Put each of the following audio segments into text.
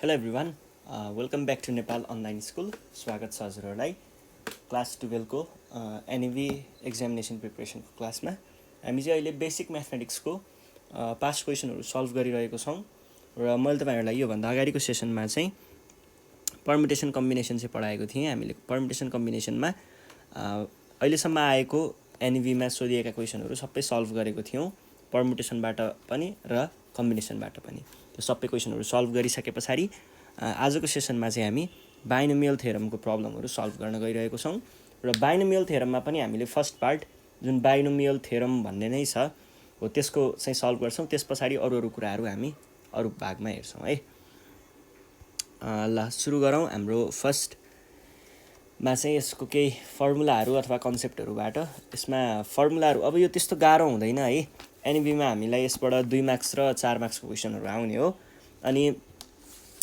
Hello everyone, welcome back to Nepal online school. स्वागत छ हजुरहरूलाई क्लास 12 को एनइभी एक्जामिनेसन प्रिपरेसनको क्लासमा। हामी चाहिँ अहिले बेसिक म्याथमेटिक्सको पास्ट क्वेसनहरू सल्भ गरिरहेको छौँ र मैले तपाईँहरूलाई योभन्दा अगाडिको सेसनमा चाहिँ पर्मुटेसन कम्बिनेसन चाहिँ पढाएको थिएँ। हामीले पर्मुटेसन कम्बिनेसनमा अहिलेसम्म आएको एनइभीमा सोधिएका क्वेसनहरू सबै सल्भ गरेको थियौँ, पर्मुटेसनबाट पनि र कम्बिनेसनबाट पनि। त्यो सबै क्वेसनहरू सल्भ गरिसके पछाडि आजको सेसनमा चाहिँ हामी बाइनोमियल थ्योरमको प्रब्लमहरू सल्भ गर्न गइरहेको छौँ र बाइनोमियल थ्योरममा पनि हामीले फर्स्ट पार्ट जुन बाइनोमियल थ्योरम भन्ने नै छ हो त्यसको चाहिँ सल्भ गर्छौँ। त्यस पछाडि अरू कुराहरू हामी अरू भागमा हेर्छौँ है। ल सुरु गरौँ। हाम्रो फर्स्टमा चाहिँ यसको केही फर्मुलाहरू अथवा कन्सेप्टहरूबाट। यसमा फर्मुलाहरू अब यो त्यस्तो गाह्रो हुँदैन है। एनइभीमा हामीलाई यसबाट 2 मार्क्स र 4 मार्क्सको क्वेसनहरू आउने हो। अनि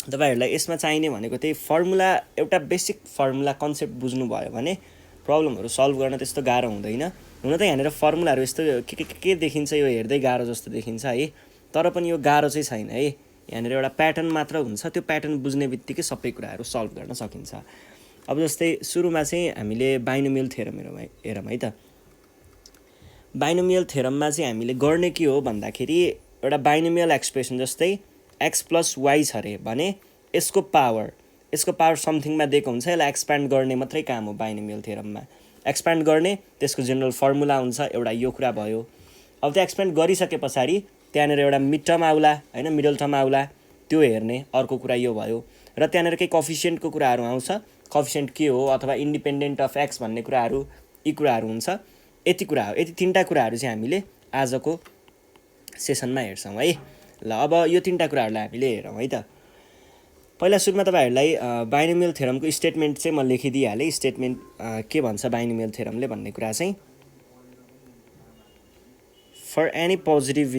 तपाईहरूलाई यसमा चाहिने भनेको त्यही फर्मुला, एउटा बेसिक फर्मुला कन्सेप्ट बुझ्नुभयो भने प्रब्लमहरू सल्भ गर्न त्यस्तो गाह्रो हुँदैन। हुन त यहाँनिर फर्मुलाहरू यस्तो के देखिन्छ, यो हेर्दै गाह्रो जस्तो देखिन्छ है, तर पनि यो गाह्रो चाहिँ छैन है। यहाँनिर एउटा प्याटर्न मात्र हुन्छ, त्यो प्याटर्न बुझ्ने बित्तिकै सबै कुराहरू सल्भ गर्न सकिन्छ। अब जस्तै सुरुमा चाहिँ हामीले बाइनोमियल थ्योरम हेरौँ है त। बाइनोमियल थ्योरममा चाहिँ हामीले गर्ने के हो भन्दाखेरि एउटा बाइनोमियल एक्सप्रेसन जस्तै x + y छ अरे भने यसको पावर समथिङमा दिएको हुन्छ, यसलाई एक्सप्यान्ड गर्ने मात्रै काम हो बाइनोमियल थ्योरममा। एक्सप्यान्ड गर्ने त्यसको जेनरल फर्मुला हुन्छ, एउटा यो कुरा भयो। अब त्यो एक्सप्यान्ड गरिसके पछाडि त्यहाँनिर एउटा मिड टर्म आउला होइन, मिडल टर्म आउला, त्यो हेर्ने अर्को कुरा यो भयो। र त्यहाँनिर केही कफिसियन्टको कुराहरू आउँछ, कफिसियन्ट के हो अथवा इन्डिपेन्डेन्ट अफ एक्स भन्ने कुराहरू, यी कुराहरू हुन्छ। यति कुरा हो, यति 3टा कुराहरू चाहिँ हामीले आजको सेसनमा हेर्छौँ है। ल अब यो 3टा कुराहरूलाई हामीले हेरौँ है त। पहिला सुरुमा तपाईँहरूलाई बाइनोमियल थ्योरमको स्टेटमेन्ट चाहिँ म लेखिदिइहालेँ। स्टेटमेन्ट के भन्छ बाइनोमियल थ्योरमले भन्ने कुरा चाहिँ, for any positive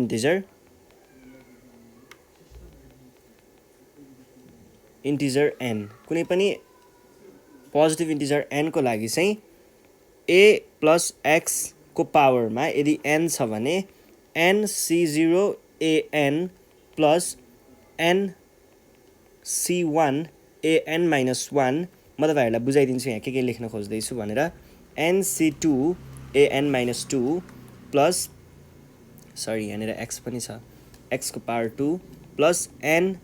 integer n, कुनै पनि पोजिटिभ इन्टिजर n को लागि चाहिँ a + x को पावरमा यदि n छ भने nc0an + nc1an -1, म तपाईँहरूलाई बुझाइदिन्छु यहाँ के लेख्न खोज्दैछु भनेर। nc2an -2 प्लस, सरी यहाँनिर x पनि छ, x को पावर 2 प्लस n,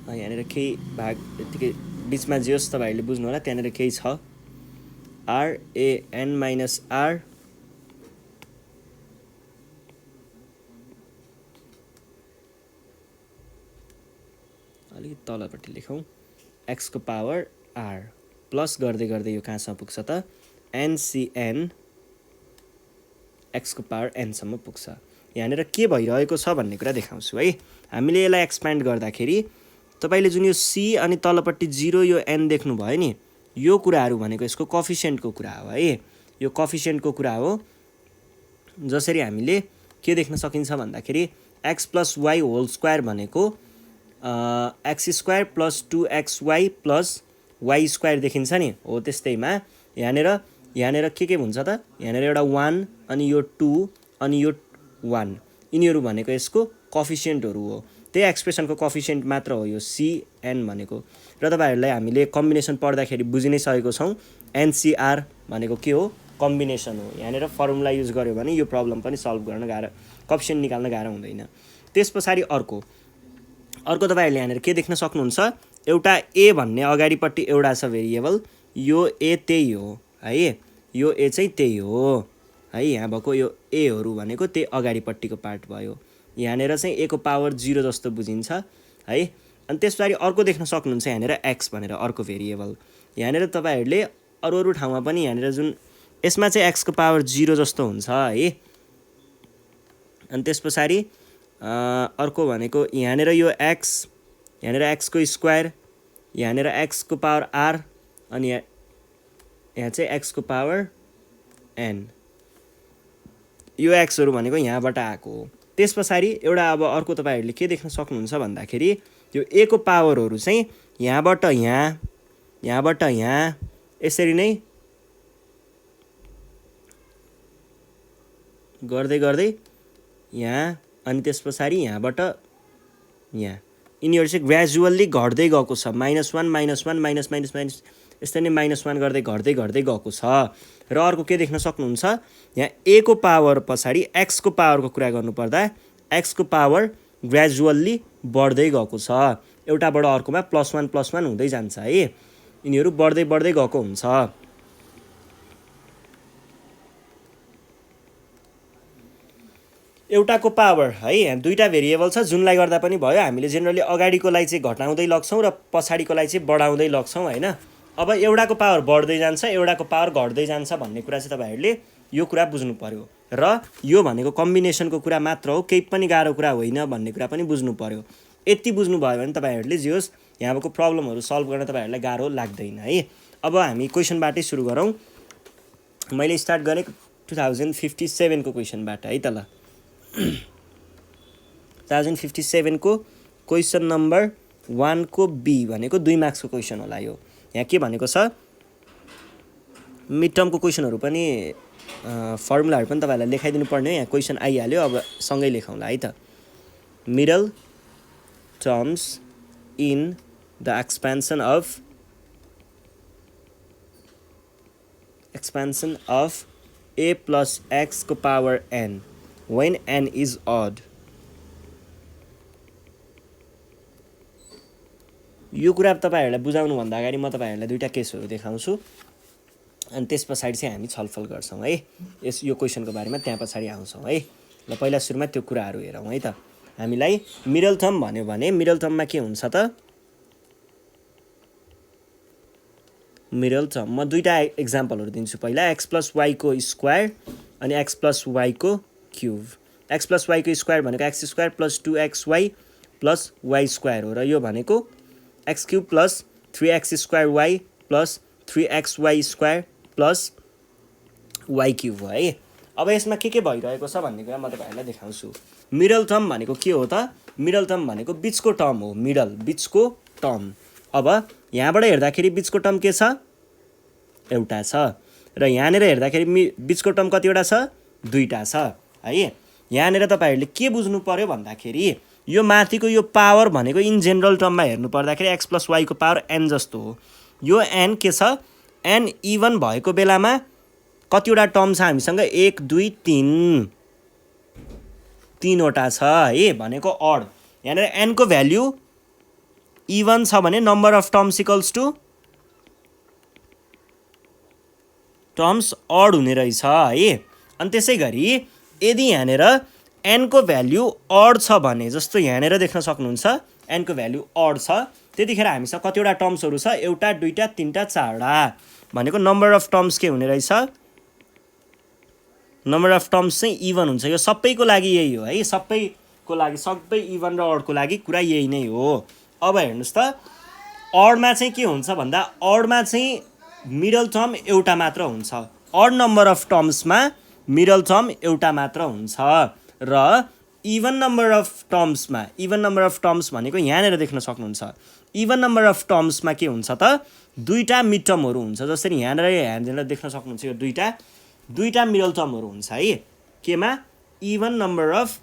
यहाँनिर केही भाग यतिकै बिचमा जे होस् तपाईँहरूले बुझ्नु होला, त्यहाँनिर केही छ ran -r अलिकति तलपट्टि लेखौँ, x को पावर r प्लस गर्दै गर्दै यो कहाँसम्म पुग्छ त ncn x को पावर n सम्म पुग्छ। यहाँनिर के भइरहेको छ भन्ने कुरा देखाउँछु है। हामीले यसलाई एक्सप्यान्ड गर्दाखेरि तपाईँले जुन यो c अनि तलपट्टि 0 यो n देख्नुभयो नि, यो कुराहरू भनेको यसको कफिसियन्टको कुरा हो है। यो कफिसियन्टको कुरा हो। जसरी हामीले के देख्न सकिन्छ भन्दाखेरि x + y² भनेको x² + 2xy + y² देखिन्छ नि, हो त्यस्तैमा यहाँनिर के हुन्छ त, यहाँनिर एउटा 1 अनि यो 2 अनि यो 1, यिनीहरू भनेको यसको कफिसियन्टहरू हो। त्यही एक्सप्रेसनको कफिसियन्ट मात्र हो यो cn भनेको। र तपाईँहरूलाई हामीले कम्बिनेसन पढ्दाखेरि बुझि नै सकेको छौँ, ncr भनेको के हो, कम्बिनेसन हो। यहाँनिर फर्मुला युज गर्यो भने यो प्रब्लम पनि सल्भ गर्न गाह्रो, कफिसियन्ट निकाल्न गाह्रो हुँदैन। त्यस पछाडि अर्को तपाईँहरूले यहाँनिर के देख्न सक्नुहुन्छ, एउटा a भन्ने अगाडिपट्टि एउटा छ भेरिएबल, यो a त्यही हो है, यो a चाहिँ त्यही हो है। यहाँ भएको यो aहरू भनेको त्यही अगाडिपट्टिको पार्ट भयो। यहाँनिर चाहिँ a को पावर 0 जस्तो बुझिन्छ है। अनि त्यस पछाडि अर्को देख्न सक्नुहुन्छ यहाँनिर x भनेर अर्को भेरिएबल। यहाँनिर तपाईँहरूले अरू ठाउँमा पनि यहाँनिर जुन यसमा चाहिँ x को पावर 0 जस्तो हुन्छ है। अनि त्यस पछाडि अर्को भनेको यहाँनिर यो x, यहाँनिर x को स्क्वायर, यहाँनिर x को पावर r अनि यहाँ चाहिँ x को पावर n, यो xहरू भनेको यहाँबाट आएको हो। त्यस पछाडि एउटा अब अर्को तपाईँहरूले के देख्न सक्नुहुन्छ भन्दाखेरि यो a को पावरहरू चाहिँ यहाँबाट यहाँ, यहाँबाट यहाँ यसरी नै गर्दै गर्दै यहाँ, अनि त्यस पछाडि यहाँबाट यहाँ, यिनीहरू चाहिँ ग्रेजुअल्ली घट्दै गएको छ, -1 -1 माइनस माइनस माइनस यस्तै नै -1 गर्दै घट्दै घट्दै गएको छ। र अर्को के देख्न सक्नुहुन्छ, यहाँ a को पावर पछाडि x को पावरको कुरा गर्नुपर्दा x को पावर ग्रेजुअल्ली बढ्दै गएको छ, एउटाबाट अर्कोमा +1 हुँदै जान्छ है, यिनीहरू बढ्दै बढ्दै गएको हुन्छ। एउटाको पावर है, यहाँ दुईटा भेरिएबल छ जुनलाई गर्दा पनि भयो, हामीले जेनरली अगाडिकोलाई चाहिँ घटाउँदै लग्छौँ र पछाडिकोलाई चाहिँ बढाउँदै लग्छौँ होइन। अब एउटाको पावर बढ्दै जान्छ, एउटाको पावर घट्दै जान्छ भन्ने कुरा चाहिँ तपाईँहरूले यो कुरा बुझ्नु पर्यो। र यो भनेको कम्बिनेसनको कुरा मात्र हो, केही पनि गाह्रो कुरा होइन भन्ने कुरा पनि बुझ्नु पर्यो। यति बुझ्नुभयो भने तपाईँहरूले जे होस् यहाँको प्रब्लमहरू सल्भ गर्न तपाईँहरूलाई गाह्रो लाग्दैन है। अब हामी क्वेसनबाटै सुरु गरौँ। मैले स्टार्ट गरेँ 2057 को क्वेसनबाट है त ल। 2057 को क्वेसन नम्बर 1 को बी भनेको 2 मार्क्सको क्वेसन होला यो। यहाँ के भनेको छ, मिड टर्मको क्वेसनहरू पनि फर्मुलाहरू पनि तपाईँहरूलाई लेखाइदिनु पर्ने हो, यहाँ क्वेसन आइहाल्यो, अब सँगै लेखौँला है त। Middle terms in the expansion of a plus x को power n when n is odd। यो कुरा तपाईहरुलाई बुझाउनु भन्दा अगाडि म तपाईहरुलाई दुईटा केसहरु देखाउँछु अनि त्यस पछाडी चाहिँ हामी छलफल गर्छौं है। यो क्वेशनको बारेमा त्यहाँ पछाडी आउँछौं है। ल पहिला सुरुमा त्यो कुराहरु हेरौं है त। हामीलाई मिडल टर्म भन्यो भने मिडल टर्ममा के हुन्छ त, मिडल टर्म म दुईटा एक्जाम्पलहरु दिन्छु। पहिला x + y को स्क्वायर अनि x + y को क्यूब। x + y को स्क्वायर भनेको x² + 2xy + y² हो र यो भनेको x³ + 3x² y + 3xy² + y³ हो है। अब यसमा के भइरहेको छ भन्ने कुरा म तपाईहरुलाई देखाउँछु। मिडल टर्म भनेको के हो त, मिडल टर्म भनेको बीचको टर्म हो, मिडल बीचको टर्म। अब यहाँबाट हेर्दाखेरि बीचको टर्म के छ, एउटा छ, र यहाँनेर हेर्दाखेरि बीचको टर्म कतिवटा छ, दुईटा छ है। यहाँनेर तपाईहरुले के बुझ्नु पर्यो भन्दाखेरि यो माथिको यो पावर भनेको इन जनरल टर्ममा हेर्नु पर्दाखेरि x + y को पावर n जस्तो हो। यो n के छ, n इभन भएको बेलामा कतिवटा टर्म छ हामीसँग, 1 2 3 तीनवटा छ है, भनेको अड। यहाँनेर n को भ्यालु इभन छ भने number of terms equals to terms odd हुने रहेछ है। अनि त्यसैगरी यदि यहाँनेर n को भ्यालु अड छ भने, जस्तो यहाँनेर देख्न सक्नुहुन्छ n को भ्यालु अड छ, त्यतिखेर हामीसँग कतिवटा टर्म्सहरु छ, एउटा दुईटा तीनटा चारवटा, भनेको नम्बर अफ टर्म्स के हुने रहेछ, नम्बर अफ टर्म्स चाहिँ इभन हुन्छ। यो सबैको लागि यही हो है, सबैको लागि, सबै इभन र अडको लागि कुरा यही नै हो। अब हेर्नुस् त, अडमा चाहिँ के हुन्छ भन्दा, अडमा चाहिँ मिडल टर्म एउटा मात्र हुन्छ। अड नम्बर अफ टर्म्समा मिडल टर्म एउटा मात्र हुन्छ, र इभन नम्बर अफ टर्म्समा, इभन नम्बर अफ टर्म्स भनेको यहाँनेर देख्न सक्नुहुन्छ, इभन नम्बर अफ टर्म्समा के हुन्छ त, दुईटा मिड टर्महरु हुन्छ। जसरी यहाँनेर देख्न सक्नुहुन्छ यो दुईटा मिडल टर्महरु हुन्छ है, केमा, इभन नम्बर अफ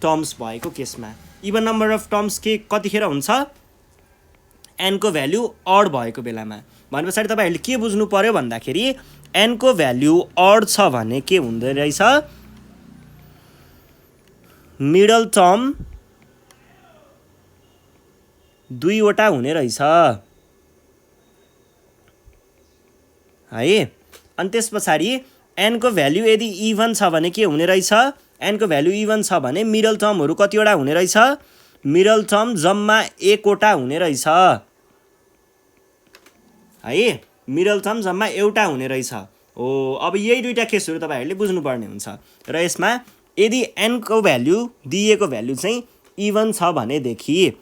टर्म्स भएको केसमा। इभन नम्बर अफ टर्म्स के कतिखेर हुन्छ, n को भ्यालु अड भएको बेलामा। भनेपछि तपाईहरुले के बुझ्नु पर्यो भन्दाखेरि n को भ्यालु अड छ भने के हुँदै रहेछ, मिडल टर्म दुईवटा हुने रहेछ है। अनि त्यसपछि n को भ्यालु यदि इभन छ भने के हुने रहेछ, n को भ्यालु इभन छ भने मिडल टर्महरु कतिवटा हुने रहेछ, मिडल टर्म जम्मा 1 वटा हुने रहेछ है, मिडल टर्म जम्मा एउटा हुने रहेछ हो। अब यही दुईटा केसहरु तपाईहरुले बुझ्नुपर्ने हुन्छ। र यसमा यदि n को भ्यालु दिएको भ्यालु चाहिँ इभन छ भनेदेखि,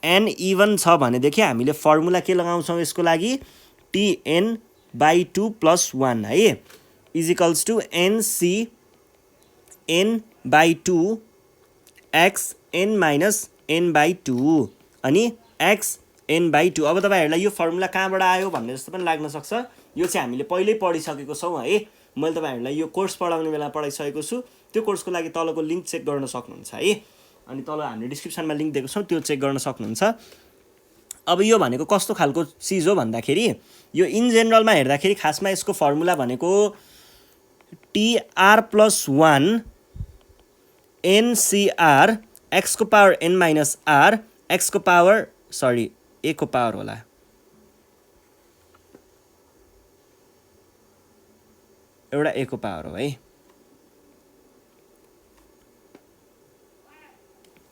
n इभन छ भनेदेखि हामीले फर्मुला के लगाउँछौं यसको लागि, tn/2 + 1 है, is to nc n/2 x n - n/2 अनि x n/2। अब तपाईहरुलाई यो फर्मुला कहाँबाट आयो भन्ने जस्तो पनि लाग्न सक्छ। यो चाहिँ हामीले पहिल्यै पढिसकेको छौं है, मैले तपाईहरुलाई यो कोर्स पढाउने बेला पढाइसकेको छु। त्यो कोर्सको लागि तलको लिंक चेक गर्न सक्नुहुन्छ है। अनि तल हामीले डिस्क्रिप्सनमा लिङ्क दिएको छौँ, त्यो चेक गर्न सक्नुहुन्छ। अब यो भनेको कस्तो खालको चिज हो भन्दाखेरि यो इन जेनरलमा हेर्दाखेरि खासमा यसको फर्मुला भनेको TR+1 NCR x को power n minus r x को पावर सरी a को पावर होला, एउटा a को पावर हो है।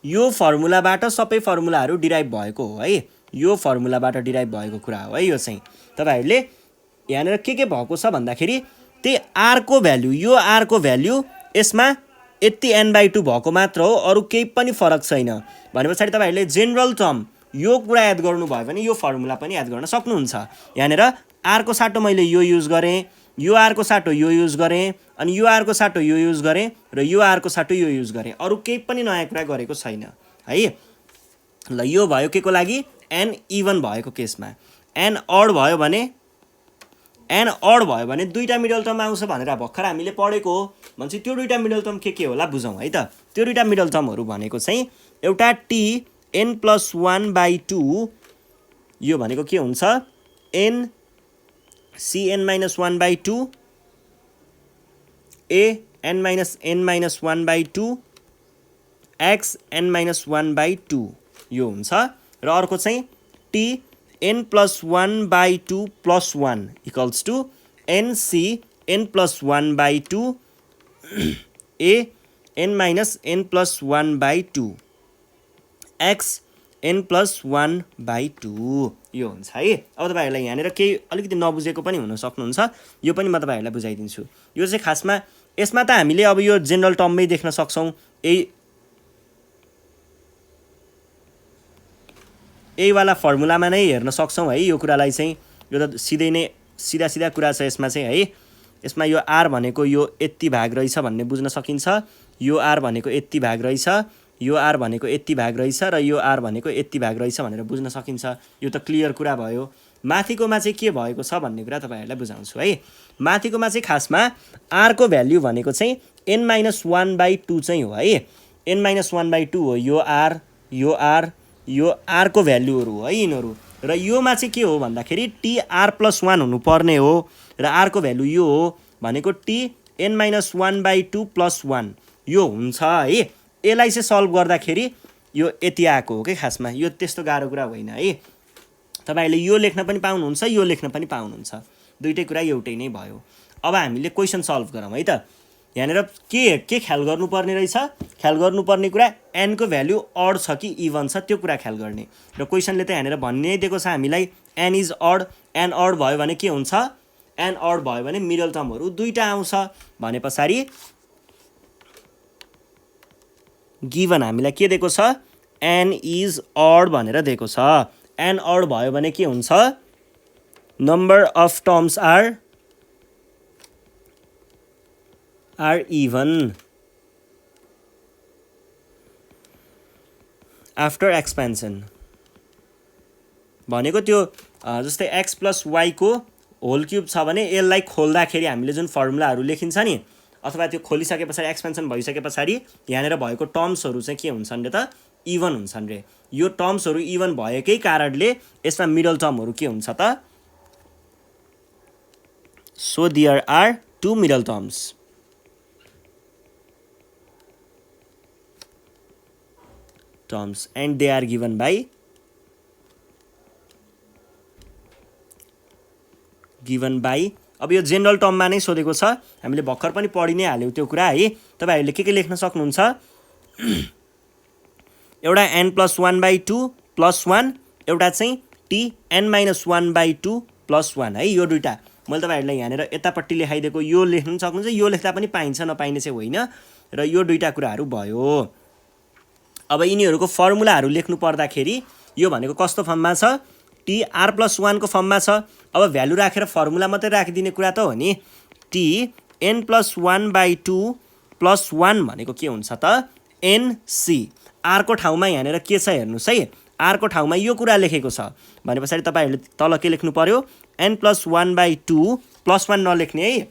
यो फर्मुलाबाट सबै फर्मुलाहरू डिराइभ भएको हो है, यो फर्मुलाबाट डिराइभ भएको कुरा हो है। यो चाहिँ तपाईहरुले यहाँनिर के भएको छ भन्दाखेरि त्यही r को भ्यालु, यो r को भ्यालु यसमा यति n/2 भएको मात्र हो, अरु केही पनि फरक छैन। भनेपछि तपाईहरुले जेनरल टर्म यो कुरा याद गर्नु भयो भने यो फर्मुला पनि याद गर्न सक्नुहुन्छ। यहाँनिर r को साटो मैले यो युज गरे, यो r को साटो यो युज गरे, अनि यो r को साटो यो युज गरे र यो r को साटो यो युज गरे, अरु केही पनि नयाँ कुरा गरेको छैन है। ल यो भयो के को लागि, n इभन भएको केसमा। n अड भयो भने दुईटा मिडल टर्म आउँछ भनेर भर्खर हामीले पढेको हो। भन्छ त्यो दुईटा मिडल टर्म के होला बुझौँ है त। त्यो दुईटा मिडल टर्महरु भनेको चाहिँ एउटा Tn+1/2, यो भनेको के हुन्छ n Cn-1/2 an-n-1/2 xn-1/2 यो हुन्छ। र अर्को चाहिँ Tn+1/2 + 1 equals to Nc(n+1/2) an-n+1/2 xn+1/2 यो हुन्छ है। अब तपाईहरुलाई यहाँनिर केही अलिकति नबुझेको पनि हुन सक्नुहुन्छ, यो पनि म तपाईहरुलाई बुझाइदिन्छु। यो चाहिँ खासमा यसमा त हामीले अब यो जेनरल टर्ममै देख्न सक्छौं, यही वाला फर्मुलामा नै हेर्न सक्छौं है। यो कुरालाई चाहिँ यो त सिधै नै सिधा कुरा छ यसमा चाहिँ है। यसमा यो r भनेको यो यति भाग रहेछ भन्ने बुझ्न सकिन्छ, यो r भनेको यति भाग रहेछ, यो r भनेको यति भाग रहेछ र यो r भनेको यति भाग रहेछ भनेर बुझ्न सकिन्छ। यो त क्लियर कुरा भयो। माथिकोमा चाहिँ के भएको छ भन्ने कुरा तपाईहरुलाई बुझाउँछु है। माथिकोमा चाहिँ खासमा r को भ्यालु भनेको चाहिँ n-1/2 चाहिँ हो है। n-1/2 हो यो r, यो r, यो r को भ्यालुहरु हो है यिनीहरु। र योमा चाहिँ के हो भन्दाखेरि Tr+1 हुनु पर्ने हो र r को भ्यालु यो हो भनेको Tn-1/2 + 1 यो हुन्छ है। यसलाई चाहिँ सल्भ गर्दाखेरि यो यति आएको हो के खासमा, यो त्यस्तो गाह्रो कुरा होइन है। तपाईहरुले यो लेख्न पनि पाउनुहुन्छ, यो लेख्न पनि पाउनुहुन्छ, दुईटै कुरा एउटै नै भयो। अब हामीले क्वेशन सल्भ गरौँ है त। यहाँनिर के ख्याल गर्नुपर्ने रहेछ, ख्याल गर्नुपर्ने कुरा n को भ्यालु अड छ कि इभन छ त्यो कुरा ख्याल गर्ने। र क्वेशनले त यहाँनिर भन्ने दिएको छ हामीलाई n is odd, n odd भयो भने के हुन्छ, n अड भयो भने मिडल टर्महरु दुईटा आउँछ भने पछाडी गिवन हामीलाई के दिएको छ, n इज अड भनेर दिएको छ। n अड भयो भने के हुन्छ, number of terms are even after expansion भनेको त्यो जस्तै x + y को होल क्युब छ भने यसलाई खोल्दाखेरि हामीले जुन फर्मुलाहरु लेखिन्छ नि, अथवा त्यो खोलिसके पछाडी एक्सपेन्सन भइसके पछाडी यहाँनिर भएको टर्म्सहरु चाहिँ के हुन्छन् रे त, इभन हुन्छन् रे। यो टर्म्सहरु इभन भएकै कारणले यसमा मिडल टर्महरु के हुन्छ त, so there are two middle terms and they are given by अब यो जेनरल टर्ममा नै सोधेको छ, हामीले भर्खर पनि पढि नै हाल्यौ त्यो कुरा है। तपाईहरुले के लेख्न सक्नुहुन्छ, एउटा n+1/2 + 1, एउटा चाहिँ Tn-1/2 + 1 है। यो दुईटा मैले तपाईहरुलाई यहाँनिर यतापट्टि लेखाइदिएको, यो लेख्न सक्नुहुन्छ, यो लेख्दा पनि पाइन्छ, नपाइने चाहिँ होइन। र यो दुईटा कुराहरु भयो। अब यिनीहरुको फर्मुलाहरु लेख्नु पर्दाखेरि यो भनेको कस्तो फर्ममा छ, Tr+1 को फर्ममा छ। अब भ्यालु राखेर फर्मुला मात्रै राखिदिने कुरा त हो नि। Tn+1/2 + 1 भनेको के हुन्छ त, Nc। r को ठाउँमा यहाँनिर के छ हेर्नुस् है, r को ठाउँमा यो कुरा लेखेको छ भने पछाडी तपाईहरुले तल के लेख्नु पर्यो, n+1/2 + 1 नलेख्ने है,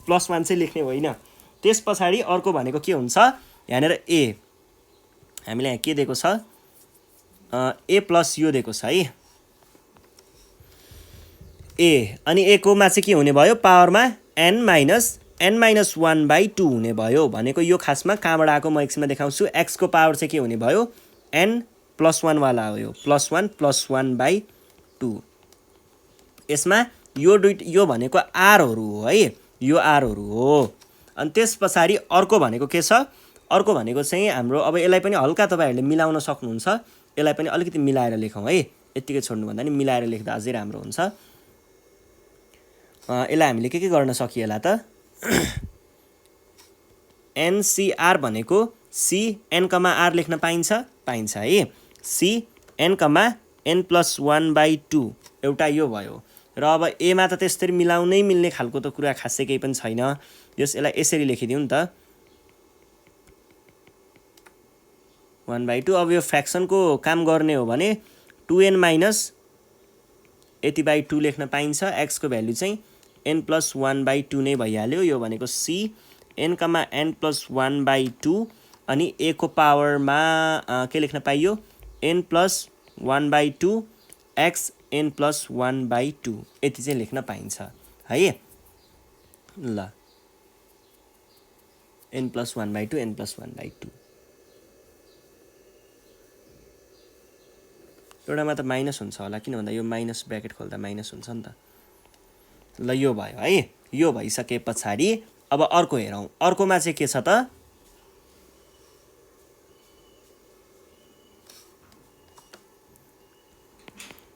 +1 चाहिँ लेख्ने होइन। त्यस पछाडी अर्को भनेको के हुन्छ, यहाँनिर a हामीलाई यहाँ के दिएको छ ए प्लस यो दिएको छ है ए अनि ए कोमा चाहिँ के हुने भयो पावरमा n माइनस 1/2 हुने भयो भनेको यो खासमा कहाँबाट आएको म एकछिनमा देखाउँछु x को पावर चाहिँ के हुने भयो n + 1 वाला हो यो +1 + 1/2 यसमा यो भनेको rहरू हो है यो rहरू हो अनि त्यस पछाडी अर्को भनेको के छ अर्को भनेको चाहिँ हाम्रो अब यसलाई पनि हल्का तपाईहरुले मिलाउन सक्नुहुन्छ यसलाई पनि अलिकति मिलाएर लेखौं है यतिकै छोड्नु भन्दा नि मिलाएर लेख्दा अझै राम्रो हुन्छ यसलाई हामीले के गर्न सकिएला त NCR भनेको CN, R लेख्न पाइन्छ है CN, n + 1/2 एउटा यो भयो र अब a मा त त्यसरी मिलाउनै मिल्ने खालको त कुरा खासै केही पनि छैन यसलाई यसरी लेखिदिउँ नि त 1/2 अब यो फ्र्याक्सन को काम गर्ने हो भने 2n माइनस यति/2 लेख्न पाइन्छ x को भ्यालु चाहिँ n + 1/2 नै भइहाल्यो यो भनेको CN, n + 1/2 अनि a को पावरमा के लेख्न पाइयो n + 1/2 x n + 1/2 यति चाहिँ लेख्न पाइन्छ है ल n + 1/2 n + 1/2 एउटामा त माइनस हुन्छ होला किन भन्दा यो माइनस ब्र्याकेट खोल्दा माइनस हुन्छ नि त ल यो भयो है यो भइसके पछाडी अब अर्को हेरौं अर्कोमा चाहिँ के छ त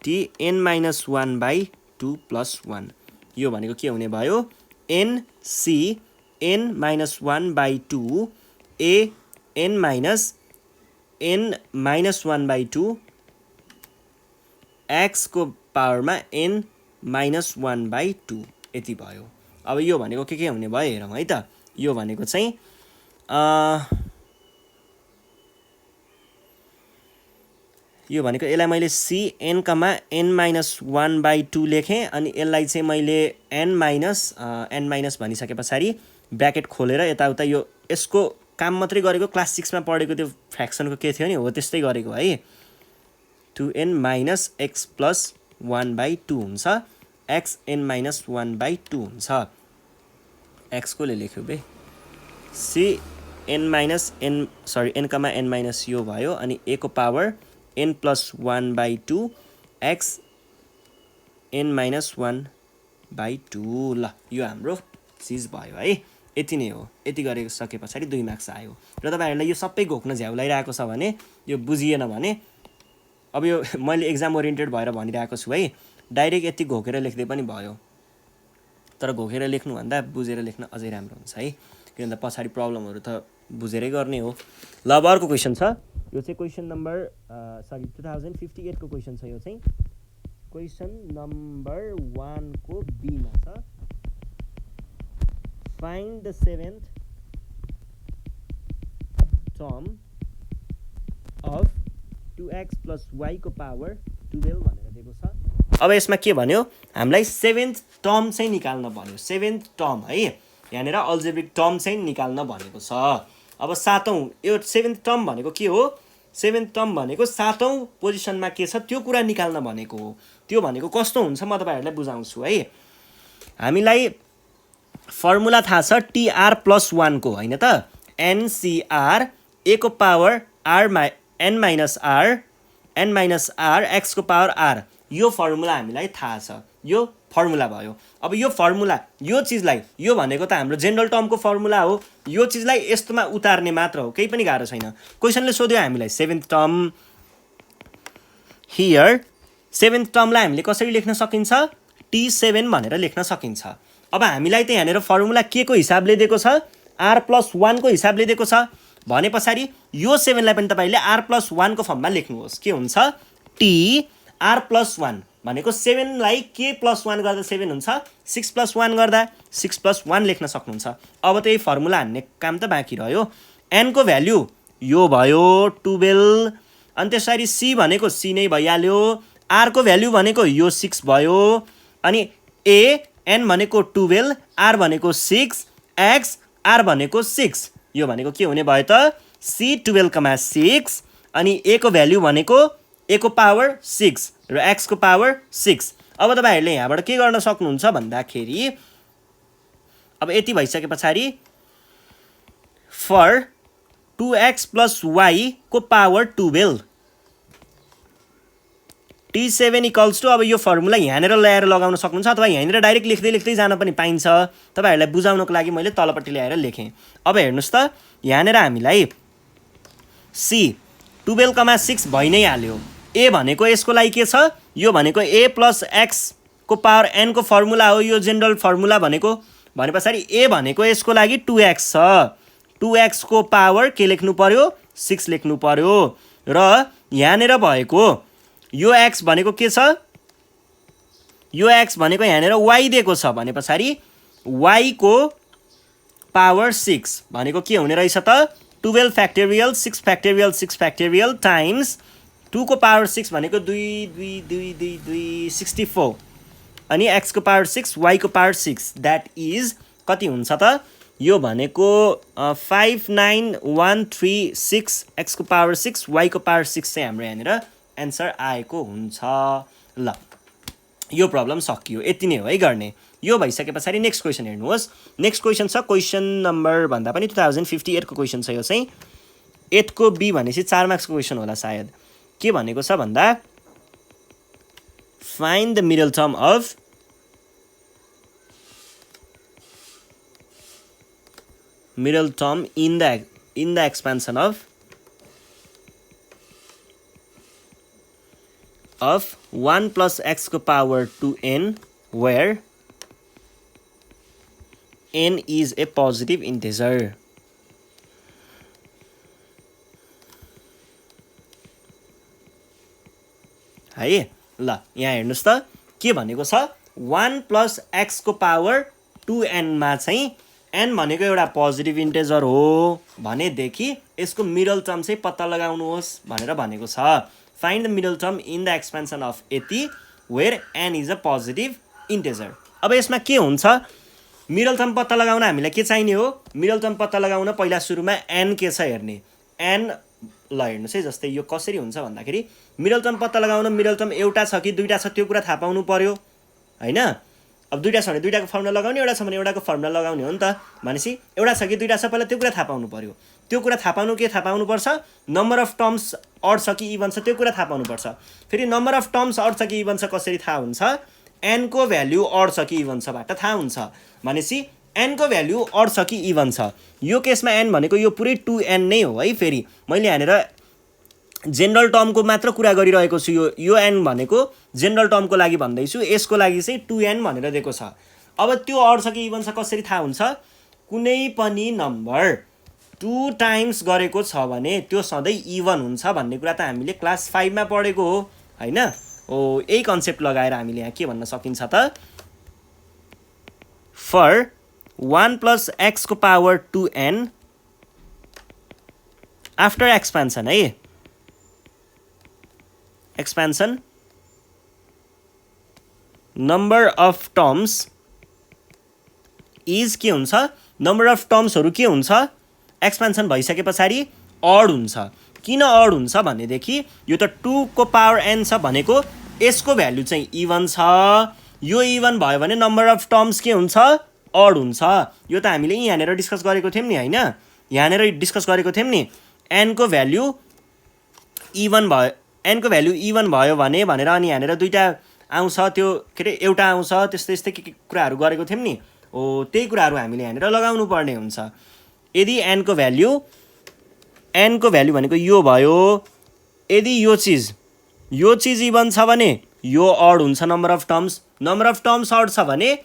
n - 1/2 + 1 यो भनेको के हुने भयो NC n - 1/2 a n - n - 1/2 x को पावरमा n - 1/2 यति भयो अब यो भनेको के हुने भयो हेरौं है त यो भनेको चाहिँ यो भनेको यसलाई मैले CN, n - 1/2 लेखे अनि यसलाई चाहिँ मैले n - भनिसके पछाडी ब्र्याकेट खोलेर यताउता यो यसको काम मात्रै गरेको क्लास 6 मा पढेको त्यो फ्र्याक्सनको के थियो नि हो त्यस्तै गरेको है 2n - x + 1/2 हुन्छ xn - 1/2 हुन्छ x को ले लेख्यो बे n n यो भयो अनि a को पावर n + 1/2 x n - 1/2 ल यो हाम्रो चीज भयो है यति नै हो यति गरिसके पछाडी 2 मार्क्स आयो र तपाईहरुलाई यो सबै घोक्न झ्याउलाइराको छ भने यो बुझिएन भने अब यो मैले एक्जाम ओरिएन्टेड भएर भनिरहेको छु है डाइरेक्ट यति घोकेर लेख्दै पनि भयो तर घोकेर लेख्नु भन्दा बुझेर लेख्न अझै राम्रो हुन्छ है किनभने पछाडी प्रब्लमहरु त बुझेरै गर्ने हो ल अब अर्को क्वेशन छ यो चाहिँ क्वेशन नम्बर 2058 को क्वेशन छ यो चाहिँ क्वेशन नम्बर 1 को बी मा छ find the 7th term of 2x + y को पावर 12 भनेर दिएको छ अब यसमा के भन्यो हामीलाई 7th टर्म चाहिँ निकाल्न भन्यो 7th टर्म है यहाँनेर अल्जेब्रिक टर्म चाहिँ निकाल्न भनेको छ अब सातौं यो 7th टर्म भनेको के हो 7th टर्म भनेको सातौं पोजिसनमा के छ त्यो कुरा निकाल्न भनेको हो त्यो भनेको कस्तो हुन्छ म तपाईहरुलाई बुझाउँछु है हामीलाई फर्मुला थाहा छ tr + 1 को हैन त ncr a को power r n - r x को पावर r यो फर्मुला हामीलाई थाहा छ यो फर्मुला भयो अब यो फर्मुला यो चीजलाई यो भनेको त हाम्रो जनरल टर्मको फर्मुला हो यो चीजलाई यस्तोमा उतार्ने मात्र हो केही पनि गाह्रो छैन क्वेशनले सोध्यो हामीलाई 7th टर्म हियर 7th टर्मलाई हामीले कसरी लेख्न सकिन्छ t7 भनेर लेख्न सकिन्छ अब हामीलाई त यहाँनेर फर्मुला के को हिसाबले दिएको छ r + 1 को हिसाबले दिएको छ भने पछाडी यो 7 लाई पनि तपाईले r + 1 को फर्ममा लेख्नुहोस् के हुन्छ t r + 1 भनेको 7 लाई k + 1 गर्दा 7 हुन्छ 6 + 1 गर्दा 6 + 1 लेख्न सक्नुहुन्छ अब त यही फर्मुला हान्ने काम त बाँकी रह्यो n को भ्यालु यो भयो 12 अनि त्यसरी c भनेको c नै भइहाल्यो r को भ्यालु भनेको यो 6 भयो अनि a n भनेको 12 r भनेको 6 x r भनेको 6 यो भनेको के हुने भयो त C 12,6 अनि A को भ्याल्यु भनेको A को पावर 6 र X को पावर 6। अब तपाईहरुले यहाँबाट के गर्न सक्नुहुन्छ भन्दाखेरि अब यति भइसके पछाडी for 2x plus y को पावर 12 T7 equals to अब यो फर्मुला यहाँनेर ल्याएर लगाउन सक्नुहुन्छ अथवा यहाँनेर डाइरेक्ट लेख्दै लेख्दै जान पनि पाइन्छ। तपाईहरुलाई बुझाउनको लागि मैले तलपट्टि ल्याएर लेखेँ। अब हेर्नुस् त यहाँनेर हामीलाई C 12,6 भइ नै हाल्यो। A भनेको यसको लागि के छ? यो भनेको A plus x को पावर n को फर्मुला हो। यो जनरल फर्मुला भनेको भनेपछि A भनेको यसको लागि 2x छ। 2x को पावर के लेख्नु पर्यो? 6 लेख्नु पर्यो। र यहाँनेर भएको यो x भनेको के छ? यो x भनेको यहाँनेर y दिएको छ भनेपछि y को पावर 6 भनेको के हुने रहेछ त? 12 फ्याक्टोरियल 6 फ्याक्टोरियल 6 फ्याक्टोरियल टाइम्स 2 को पावर 6 भनेको 2 64 अनि x को पावर 6 y को पावर 6 द्याट इज कति हुन्छ त? यो भनेको 59136 x को पावर 6 y को पावर 6 चाहिँ हाम्रो यहाँनेर एन्सर आएको हुन्छ। ल यो प्रब्लम सकियो। यति नै हो है गर्ने। यो भइसके पछाडी नेक्स्ट क्वेशन हेर्नुहोस्। नेक्स्ट क्वेशन छ क्वेशन नम्बर भन्दा पनि 2058 को क्वेशन छ। यो चाहिँ 8 को बी भनेपछि 4 मार्क्सको क्वेशन होला सायद। के भनेको छ भन्दा find the middle term of middle term in the expansion of 1 plus x को power 2n where n is a positive integer। है ल यहाँ हेर्नुस् त के भनेको छ 1 plus x को पावर 2n मा चाहिँ n भनेको एउटा पोजिटिभ इन्टिजर हो भनेदेखि यसको मिडल टर्म चाहिँ पत्ता लगाउनुहोस् भनेर भनेको छ। Find the middle term in the expansion of यति where n is a positive integer. अब यसमा के हुन्छ? मिडल टर्म पत्ता लगाउन हामीलाई के चाहिने हो? मिडल टर्म पत्ता लगाउन पहिला सुरुमा n के छ हेर्ने। n ल हेर्नुहोस् है, जस्तै यो कसरी हुन्छ भन्दाखेरि मिडल टर्म पत्ता लगाउन मिडल टर्म एउटा छ कि दुईटा छ त्यो कुरा थाहा पाउनु पर्यो हैन। अब दुईटा छ भने दुईटाको फर्मुला लगाउने, एउटा छ भने एउटाको फर्मुला लगाउने हो नि त। भनेपछि एउटा छ कि दुईटा छ पहिला त्यो कुरा थाहा पाउनु पर्यो। त्यो कुरा थाहा पाउनु के थाहा पाउनु पर्छ? नम्बर अफ टर्म्स अड छ कि इभन छ त्यो कुरा थाहा पाउनु पर्छ। फेरि नम्बर अफ टर्म्स अड छ कि इभन छ कसरी थाहा हुन्छ? n को भ्याल्यु अड छ कि इभन छ बाट थाहा हुन्छ। भनेपछि n को भ्याल्यु अड छ कि इभन छ। यो केसमा n भनेको यो पुरै 2n नै हो है। फेरि मैले यहाँनेर जनरल टर्मको मात्र कुरा गरिरहेको छु। यो n भनेको जनरल टर्मको लागि भन्दैछु। यसको लागि चाहिँ 2n भनेर दिएको छ। अब त्यो अड छ कि इभन छ कसरी थाहा हुन्छ? कुनै पनि नम्बर 2 टाइम्स गरेको छ भने त्यो सधैँ इभन हुन्छ भन्ने कुरा त हामीले क्लास 5 मा पढेको हो हैन। ओ यही कन्सेप्ट लगाएर हामीले यहाँ के भन्न सकिन्छ त? फर 1 plus x को पावर 2n आफ्टर एक्सपेन्सन है। Expansion number of terms is के हुन्छ? नम्बर अफ टर्म्सहरू के हुन्छ? एक्सपेन्सन भइसके पछाडि अड हुन्छ। किन अड हुन्छ भनेदेखि यो त 2 को पावर n छ भनेको यसको भ्यालु चाहिँ इभन छ। यो इभन भयो भने नम्बर अफ टर्म्स के हुन्छ? अड हुन्छ। यो त हामीले यहाँनेर डिस्कस गरेको थियौँ नि हैन। यहाँनेर डिस्कस गरेको थियौँ नि n को भ्यालु इभन भयो, n को भ्यालु इभन भयो भने भनेर अनि यहाँनेर दुईटा आउँछ त्यो के अरे एउटा आउँछ त्यस्तै त्यस्तै के कुराहरू गरेको थियौँ नि। हो त्यही कुराहरू हामीले यहाँनेर लगाउनु पर्ने हुन्छ। यदि n को भ्यालु भनेको यो भयो, यदि यो चिज इभन छ भने यो अड हुन्छ number of terms. Number of terms odd छ भने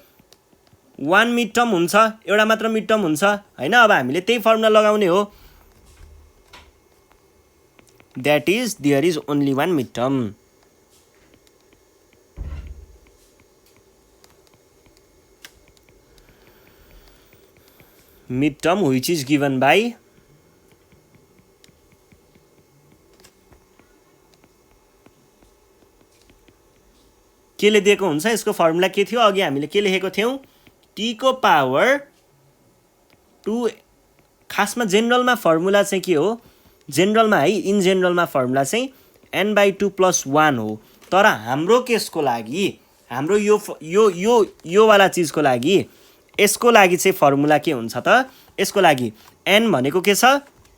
1 मिड टर्म हुन्छ, एउटा मात्र मिड टर्म हुन्छ हैन। अब हामीले त्यही फर्मुला लगाउने हो। That is there is only 1 mid term. Mid term which is given by के ले दिएको हुन्छ? यसको फर्मुला के थियो? अघि हामीले के लेखेको थियौं? t को पावर 2। खासमा जेनरलमा फर्मुला चाहिँ के हो? जेनरलमा है, इन जेनरलमा फर्मुला चाहिँ n/2 + 1 हो। तर हाम्रो केसको लागि, हाम्रो यो वाला चिजको लागि, यसको लागि चाहिँ फर्मुला के हुन्छ त, यसको लागि n भनेको के छ,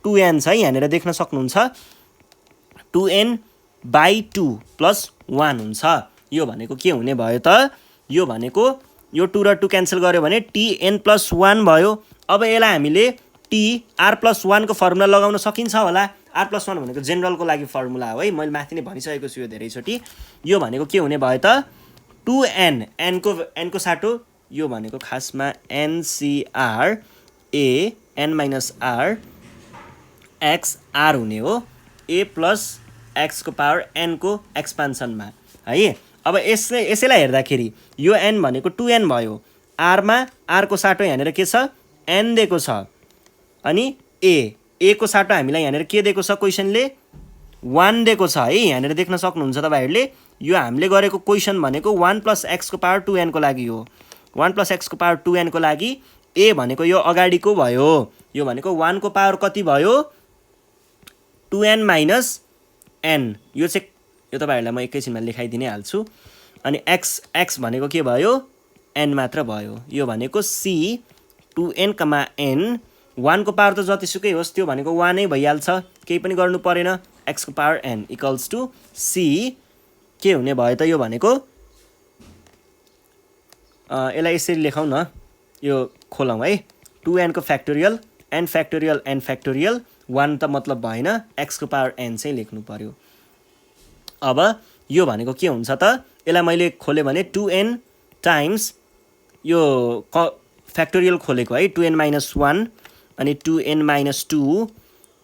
2n छ है, यहाँनिर देख्न सक्नुहुन्छ 2n/2 + 1 हुन्छ। यो भनेको के हुने भयो त, यो भनेको यो 2 र 2 क्यान्सल गर्यो भने tn + 1 भयो। अब यसलाई हामीले r+1 को फर्मुला लगाउन सकिन्छ होला। r+1 भनेको जेनरलको लागि फर्मुला हो है, मैले माथि नै भनिसकेको छु यो धेरैचोटि। यो भनेको के हुने भयो त, 2n, n को साटो यो भनेको खासमा ncr a n - r x r हुने हो, a + x को पावर n को एक्सपान्सनमा है। अब यसैलाई हेर्दाखेरि यो n भनेको 2n भयो, r मा r को साटो यहाँनिर के छ, n दिएको छ, अनि a को साटो हामीलाई यहाँनिर के दिएको छ, क्वेसनले 1 दिएको छ है। यहाँनिर देख्न सक्नुहुन्छ तपाईहरुले, यो हामीले गरेको क्वेसन भनेको 1 + x को पावर 2n को लागि हो। 1 + x को पावर 2n को लागि a भनेको यो अगाडिको भयो, यो भनेको 1 को पावर कति भयो, 2n - n। यो चाहिँ यो तपाईहरुलाई म एकैछिनमा लेखाइदिनै हाल्छु। अनि x भनेको के भयो, n मात्र भयो। यो भनेको c 2n, n 1 को पावर त जतिसुकै होस् त्यो भनेको 1 नै भइहाल्छ, केही पनि गर्नु परेन। x को पावर n = c के हुने भयो त, यो भनेको यसलाई यसरी लेखौँ न, यो खोलौँ है, 2n को factorial n factorial n factorial 1 त मतलब भएन, x को पावर n चाहिँ लेख्नु पर्यो। अब यो भनेको के हुन्छ त, यसलाई मैले खोले भने 2n टाइम्स यो फ्याक्टोरियल खोलेको है, 2n - 1 अनि 2n - 2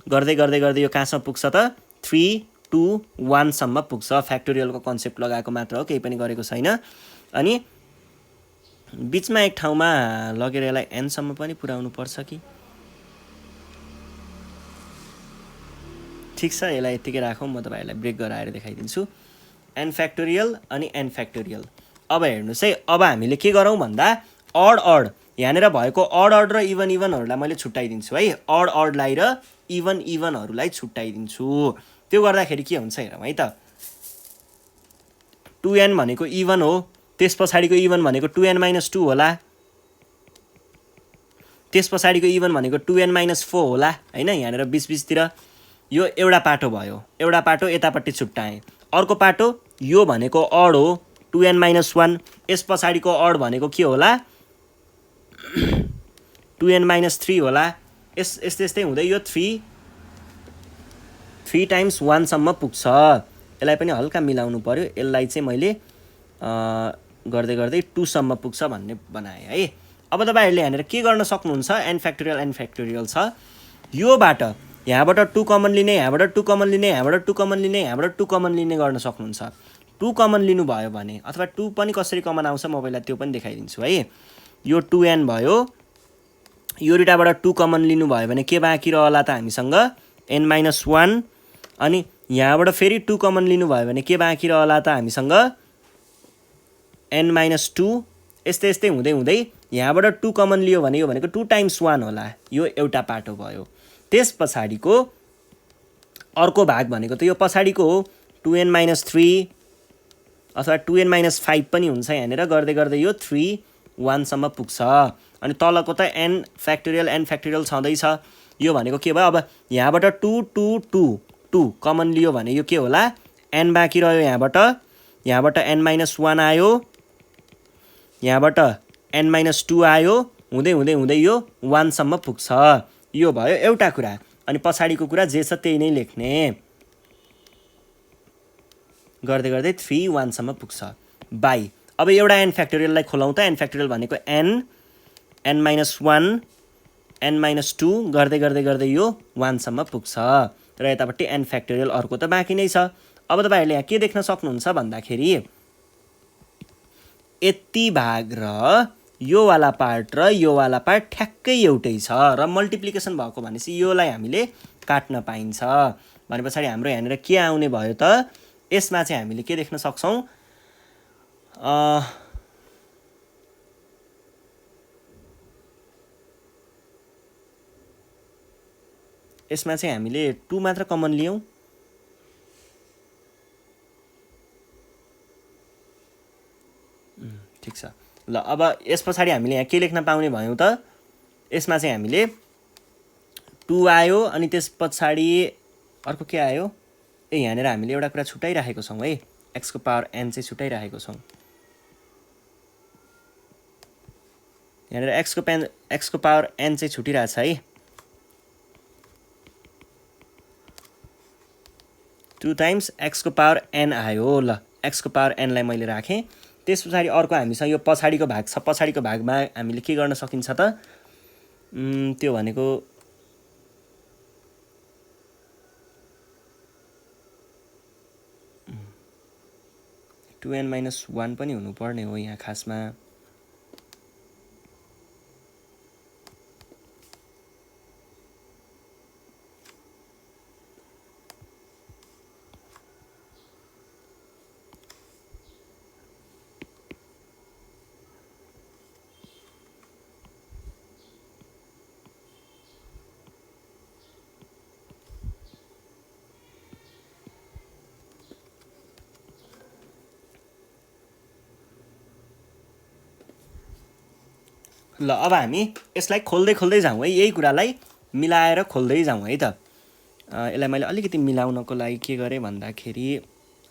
गर्दै गर्दै गर्दै यो कहाँसम्म पुग्छ त, 3 2 1 सम्म पुग्छ। फ्याक्टोरियलको कन्सेप्ट लगाएको मात्र हो, केही पनि गरेको छैन। अनि बीचमा एक ठाउँमा लगेर यसलाई n सम्म पनि पुर्याउनु पर्छ कि, ठिक छ, यसलाई यतिकै राखौँ, म तपाईहरुलाई ब्रेक गराएर देखाइदिन्छु। n फ्याक्टोरियल अनि n फ्याक्टोरियल। अब हेर्नुस् है, अब हामीले के गरौँ भन्दा अड यहाँनिर भएको अड र इभनहरूलाई मैले छुट्याइदिन्छु है, अडलाई र इभनहरूलाई छुट्याइदिन्छु। त्यो गर्दाखेरि के हुन्छ हेरौँ है त, 2n भनेको इभन हो, त्यस पछाडिको इभन भनेको 2n - 2 होला, त्यस पछाडिको इभन भनेको 2n - 4 होला हैन। यहाँनिर 20 तिर यो एउटा पाटो भयो, एउटा पाटो यतापट्टि छुट्याएँ। अर्को पाटो यो भनेको अड हो, 2n - 1, यस पछाडिको अड भनेको के होला, 2n - 3 होला। यस्तै हुँदै यो 3 टाइम्स 1 सम्म पुग्छ। यसलाई पनि हल्का मिलाउनु पर्यो, यसलाई चाहिँ मैले गर्दै गर्दै 2 सम्म पुग्छ भन्ने बनाएँ है। अब तपाईहरुले यहाँनिर के गर्न सक्नुहुन्छ, n फ्याक्टोरियल छ, योबाट यहाँबाट 2 कमन लिने, यहाँबाट 2 कमन लिने, यहाँबाट 2 कमन लिने, यहाँबाट 2 कमन लिने गर्न सक्नुहुन्छ। 2 कमन लिनु भयो भने, अथवा 2 पनि कसरी कमन आउँछ म पहिला त्यो पनि देखाइदिन्छु है। यो 2n भयो, यो दुईटाबाट 2 कमन लिनु भयो भने के बाँकी रहला त हामीसँग, n - 1, अनि यहाँबाट फेरि 2 कमन लिनु भयो भने के बाँकी रहला त हामीसँग, n - 2। यस्तै हुँदै हुँदै यहाँबाट 2 कमन लियो भने यो भनेको 2 टाइम्स 1 होला, यो एउटा पाटो भयो। त्यस पछाडिको अर्को भाग भनेको त यो पछाडिको हो, 2n - 3 अथवा 2n - 5 पनि हुन्छ, यहाँनिर गर्दै गर्दै यो 3 1 सम्म पुग्छ। अनि तलको त n फ्याक्टोरियल छँदैछ। यो भनेको के भयो, अब यहाँबाट 2 2 2 2 कमन लियो भने यो के होला, n बाँकी रह्यो, यहाँबाट n - 1 आयो, यहाँबाट n - 2 आयो, हुँदै हुँदै हुँदै यो 1 सम्म पुग्छ। यो भयो एउटा कुरा। अनि पछाडिको कुरा जे छ त्यही नै लेख्ने, गर्दै गर्दै 3 1 सम्म पुग्छ बाई। अब एउटा n फ्याक्टोरियललाई खोलौँ त, n फ्याक्टोरियल भनेको n - 1 n - 2 गर्दै गर्दै गर्दै यो 1 सम्म पुग्छ, र यतापट्टि n फ्याक्टोरियल अर्को त बाँकी नै छ। अब तपाईहरुले यहाँ के देख्न सक्नुहुन्छ भन्दाखेरि, यति भाग र यो वाला पार्ट र यो वाला पार्ट ठ्याक्कै एउटै छ, र मल्टिप्लिकेसन भएको भनेपछि योलाई हामीले काट्न पाइन्छ। भने पछाडि हाम्रो यहाँनिर के आउने भयो त, यसमा चाहिँ हामीले के देख्न सक्छौँ, यसमा चाहिँ हामीले 2 मात्र कमन लियौँ। ठिक छ। ल अब यस पछाडि हामीले यहाँ के लेख्न पाउने भयौँ त, यसमा चाहिँ हामीले 2 आयो अनि त्यस पछाडि अर्को के आयो, यहाँनिर हामीले एउटा कुरा छुटाइराखेको छौँ है, x को पावर n चाहिँ छुटाइराखेको छौँ। यहाँनिर x को पावर n चाहिँ छुटिरहेछ है। 2 टाइम्स x को पावर n आयो। ल x को पावर n लाई मैले राखेँ। त्यस पछाडि अर्को हामीसँग यो पछाडिको भाग छ। पछाडिको भागमा हामीले के गर्न सकिन्छ त, त्यो भनेको 2n-1 पनि हुनुपर्ने हो यहाँ खासमा। ल अब हामी यसलाई खोल्दै खोल्दै जाउँ है, यही कुरालाई मिलाएर खोल्दै जाउँ है त। यसलाई मैले अलिकति मिलाउनको लागि के गरेँ भन्दाखेरि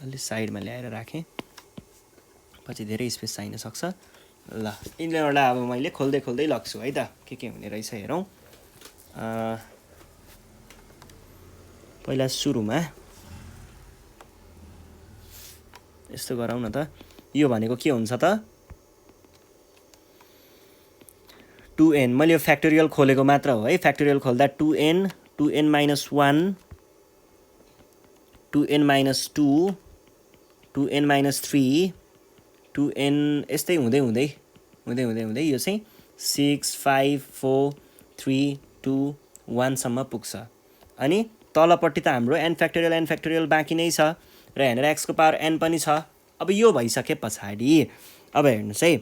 अलि साइडमा ल्याएर राखेँ, पछि धेरै स्पेस चाहिन सक्छ। ल यिनीहरूलाई अब मैले खोल्दै खोल्दै लग्छु है त, के हुने रहेछ हेरौँ। पहिला सुरुमा यस्तो गरौँ न त, यो भनेको के हुन्छ त 2n, मैले यो फ्याक्टोरियल खोलेको मात्र हो है। फ्याक्टोरियल खोल्दा 2n, 2n-1, 2n-2, 2n-3, 2n यस्तै हुँदै हुँदै हुँदै हुँदै हुँदै यो चाहिँ 6, 5, 4, 3, 2, 1 सम्म पुग्छ। अनि तलपट्टि त हाम्रो n फ्याक्टोरियल बाँकी नै छ र यहाँनिर x को पावर n पनि छ। अब यो भइसके पछाडि अब हेर्नुहोस् है,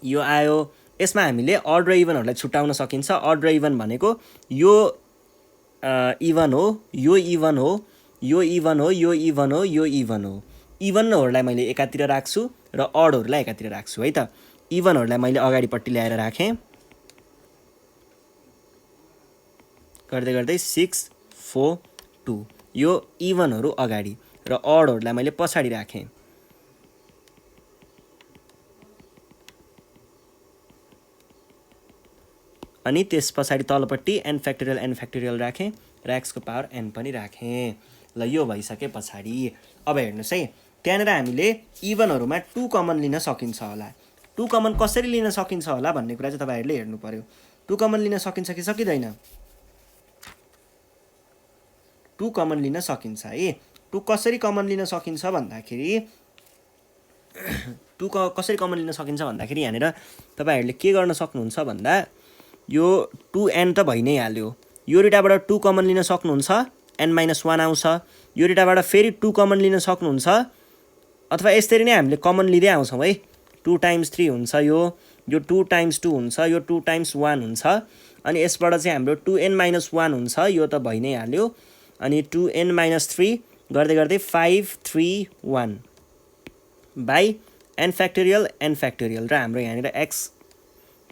यो आयो। यसमा हामीले अड र इभनहरूलाई छुटाउन सकिन्छ। अड र इभन भनेको यो इभन हो, यो इभन हो, यो इभन हो, यो इभन हो, यो इभन हो। इभनहरूलाई मैले एकातिर राख्छु र अडहरूलाई एकातिर राख्छु है त। इभनहरूलाई मैले अगाडिपट्टि ल्याएर राखेँ, गर्दै गर्दै 6, 4, 2 यो इभनहरू अगाडि र अडहरूलाई मैले पछाडि राखेँ। अनि त्यस पछाडि तलपट्टि n फ्याक्टोरियल राखेँ र x को पावर n पनि राखेँ। ल यो भइसके पछाडि अब हेर्नुहोस् है, त्यहाँनिर हामीले इभनहरूमा 2 कमन लिन सकिन्छ होला। 2 कमन कसरी लिन सकिन्छ होला भन्ने कुरा चाहिँ तपाईँहरूले हेर्नु पर्यो। 2 कमन लिन सकिन्छ कि सकिँदैन? 2 कमन लिन सकिन्छ है। 2 कसरी कमन लिन सकिन्छ भन्दाखेरि 2 कसरी कमन लिन सकिन्छ भन्दाखेरि यहाँनिर तपाईँहरूले के गर्न सक्नुहुन्छ भन्दा यो 2n त भइ नै हाल्यो। यो डेटाबाट 2 कमन लिन सक्नुहुन्छ, n-1 आउँछ। यो डेटाबाट फेरि 2 कमन लिन सक्नुहुन्छ, अथवा यसरी नै हामीले कमन लिँदै आउँछौँ है। 2 टाइम्स 3 हुन्छ, यो 2 टाइम्स 2 हुन्छ, यो 2 टाइम्स 1 हुन्छ। अनि यसबाट चाहिँ हाम्रो 2n-1 हुन्छ, यो त भइ नै हाल्यो। अनि 2n-3 गर्दै गर्दै 5, 3, 1 बाई n फ्याक्टोरियल र हाम्रो यहाँनिर x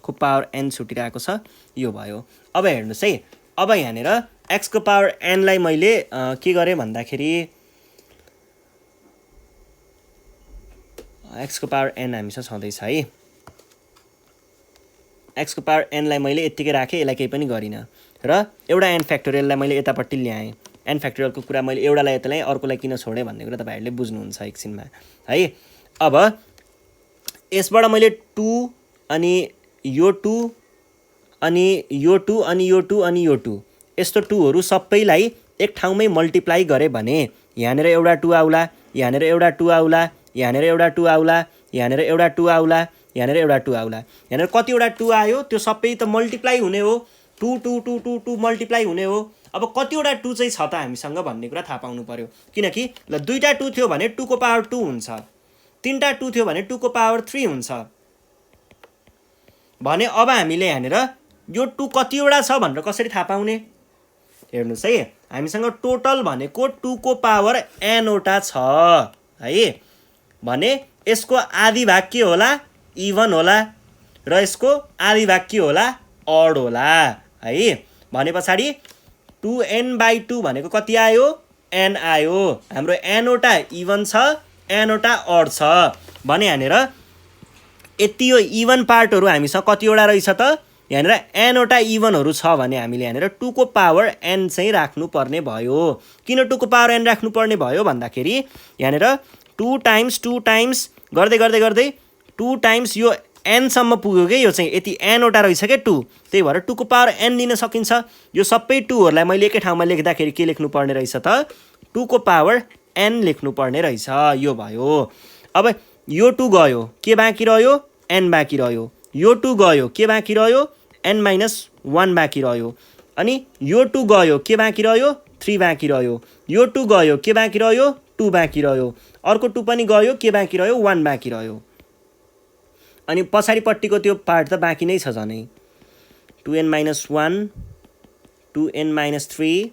को पावर n छुटिरहेको छ, यो भयो। अब हेर्नुहोस् है, अब यहाँनिर x को पावर n लाई मैले के गरेँ भन्दाखेरि x को पावर n हामीसँग छँदैछ है। x को पावर n लाई मैले यत्तिकै राखेँ, यसलाई केही पनि गरिनँ र एउटा n फ्याक्टोरियललाई मैले यतापट्टि ल्याएँ। n फ्याक्टोरियलको कुरा मैले एउटालाई यता ल्याएँ, अर्कोलाई किन छोडेँ भन्ने कुरा तपाईँहरूले बुझ्नुहुन्छ एकछिनमा है। अब यसबाट मैले 2 अनि यो 2 अनि यो 2 अनि यो 2 अनि यो 2 यस्तो 2हरू सबैलाई एक ठाउँमै मल्टिप्लाई गरेँ भने यहाँनिर एउटा 2 आउला, यहाँनिर एउटा 2 आउला, यहाँनिर एउटा 2 आउला, यहाँनिर एउटा 2 आउला, यहाँनिर एउटा 2 आउला। यहाँनिर कतिवटा 2 आयो त्यो सबै त मल्टिप्लाई हुने हो, 2 2 2 2 2 मल्टिप्लाई हुने हो। अब कतिवटा 2 चाहिँ छ त हामीसँग भन्ने कुरा थाहा पाउनु पर्यो। किनकि ल दुईटा 2 थियो भने 2 को पावर 2 हुन्छ, तीनटा 2 थियो भने 2 को पावर 3 हुन्छ भने अब हामीले यहाँनिर यो 2 कतिवटा छ भनेर कसरी थाहा पाउने? हेर्नुहोस् है, हामीसँग टोटल भनेको 2 को पावर n वटा छ है। भने यसको आधी भाग के होला, इभन होला, र यसको आधी भाग के होला, अड होला है। भने पछाडि 2n/2 भनेको कति आयो, n आयो। हाम्रो n वटा इभन छ, n वटा अड छ भने यहाँनिर यति यो इभन पार्टहरू हामीसँग कतिवटा रहेछ त, यहाँनिर n वटा इभनहरू छ भने हामीले यहाँनिर 2 को पावर n चाहिँ राख्नुपर्ने भयो। किन 2 को पावर n राख्नुपर्ने भयो भन्दाखेरि यहाँनिर 2 टाइम्स गर्दै गर्दै गर्दै 2 टाइम्स यो n सम्म पुग्यो के, यो चाहिँ यति n वटा रहेछ के 2, त्यही भएर 2 को पावर n लिन सकिन्छ। यो सबै 2 हरूलाई मैले एकै ठाउँमा लेख्दाखेरि के लेख्नु पर्ने रहेछ त, 2 को पावर n लेख्नु पर्ने रहेछ। यो भयो। अब यो 2 गयो, के बाँकी रह्यो, n बाँकी रह्यो। यो 2 गयो, के बाँकी रह्यो, n-1 बाँकी रह्यो। अनि यो 2 गयो, के बाँकी रह्यो, 3 बाँकी रह्यो। यो 2 गयो, के बाँकी रह्यो, 2 बाँकी रह्यो। अर्को 2 पनि गयो, के बाँकी रह्यो, 1 बाँकी रह्यो। अनि पछाडिपट्टिको त्यो पार्ट त बाँकी नै छ झनै। 2n-1, 2n-3,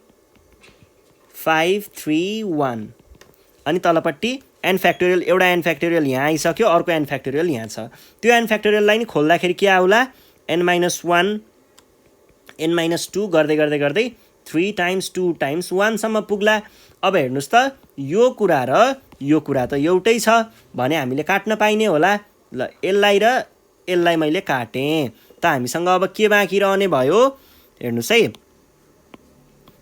5, 3, 1। अनि तलपट्टि n फ्याक्टोरियल, एउटा n फ्याक्टोरियल यहाँ आइसक्यो, अर्को n फ्याक्टोरियल यहाँ छ। त्यो n फ्याक्टोरियललाई नि खोल्दाखेरि के आउला, n-1, n-2 गर्दै गर्दै गर्दै 3 टाइम्स 2 टाइम्स 1 सम्म पुग्ला। अब हेर्नुहोस् त, यो कुरा र यो कुरा त एउटै छ भने हामीले काट्न पाइने होला। ल यसलाई र यसलाई मैले काटेँ त हामीसँग अब के बाँकी रहने भयो, हेर्नुहोस् है,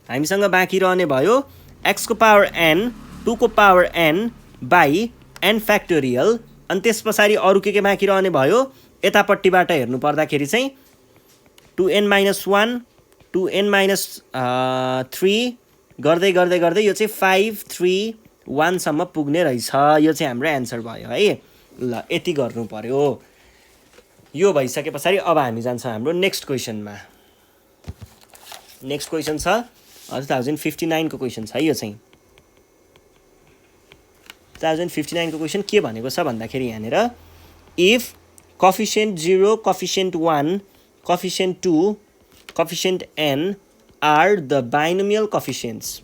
हामीसँग बाँकी रहने भयो x को पावर n 2 को power n by n factorial. अनि त्यस पछाडि अरू के बाँकी रहने भयो, यतापट्टिबाट हेर्नु पर्दाखेरि चाहिँ 2n-1, 2n-3 गर्दै गर्दै गर्दै यो चाहिँ 5, 3, 1 सम्म पुग्ने रहेछ। यो चाहिँ हाम्रो एन्सर भयो है। ल यति गर्नु पर्यो। यो भइसके पछाडि अब हामी जान्छौँ हाम्रो नेक्स्ट क्वेसनमा। नेक्स्ट क्वेसन छ 2059 को क्वेसन छ यो चाहिँ। 2059 को क्वेसन के भनेको छ भन्दाखेरि यहाँनिर if coefficient 0, coefficient 1, coefficient 2, coefficient n are the binomial coefficients.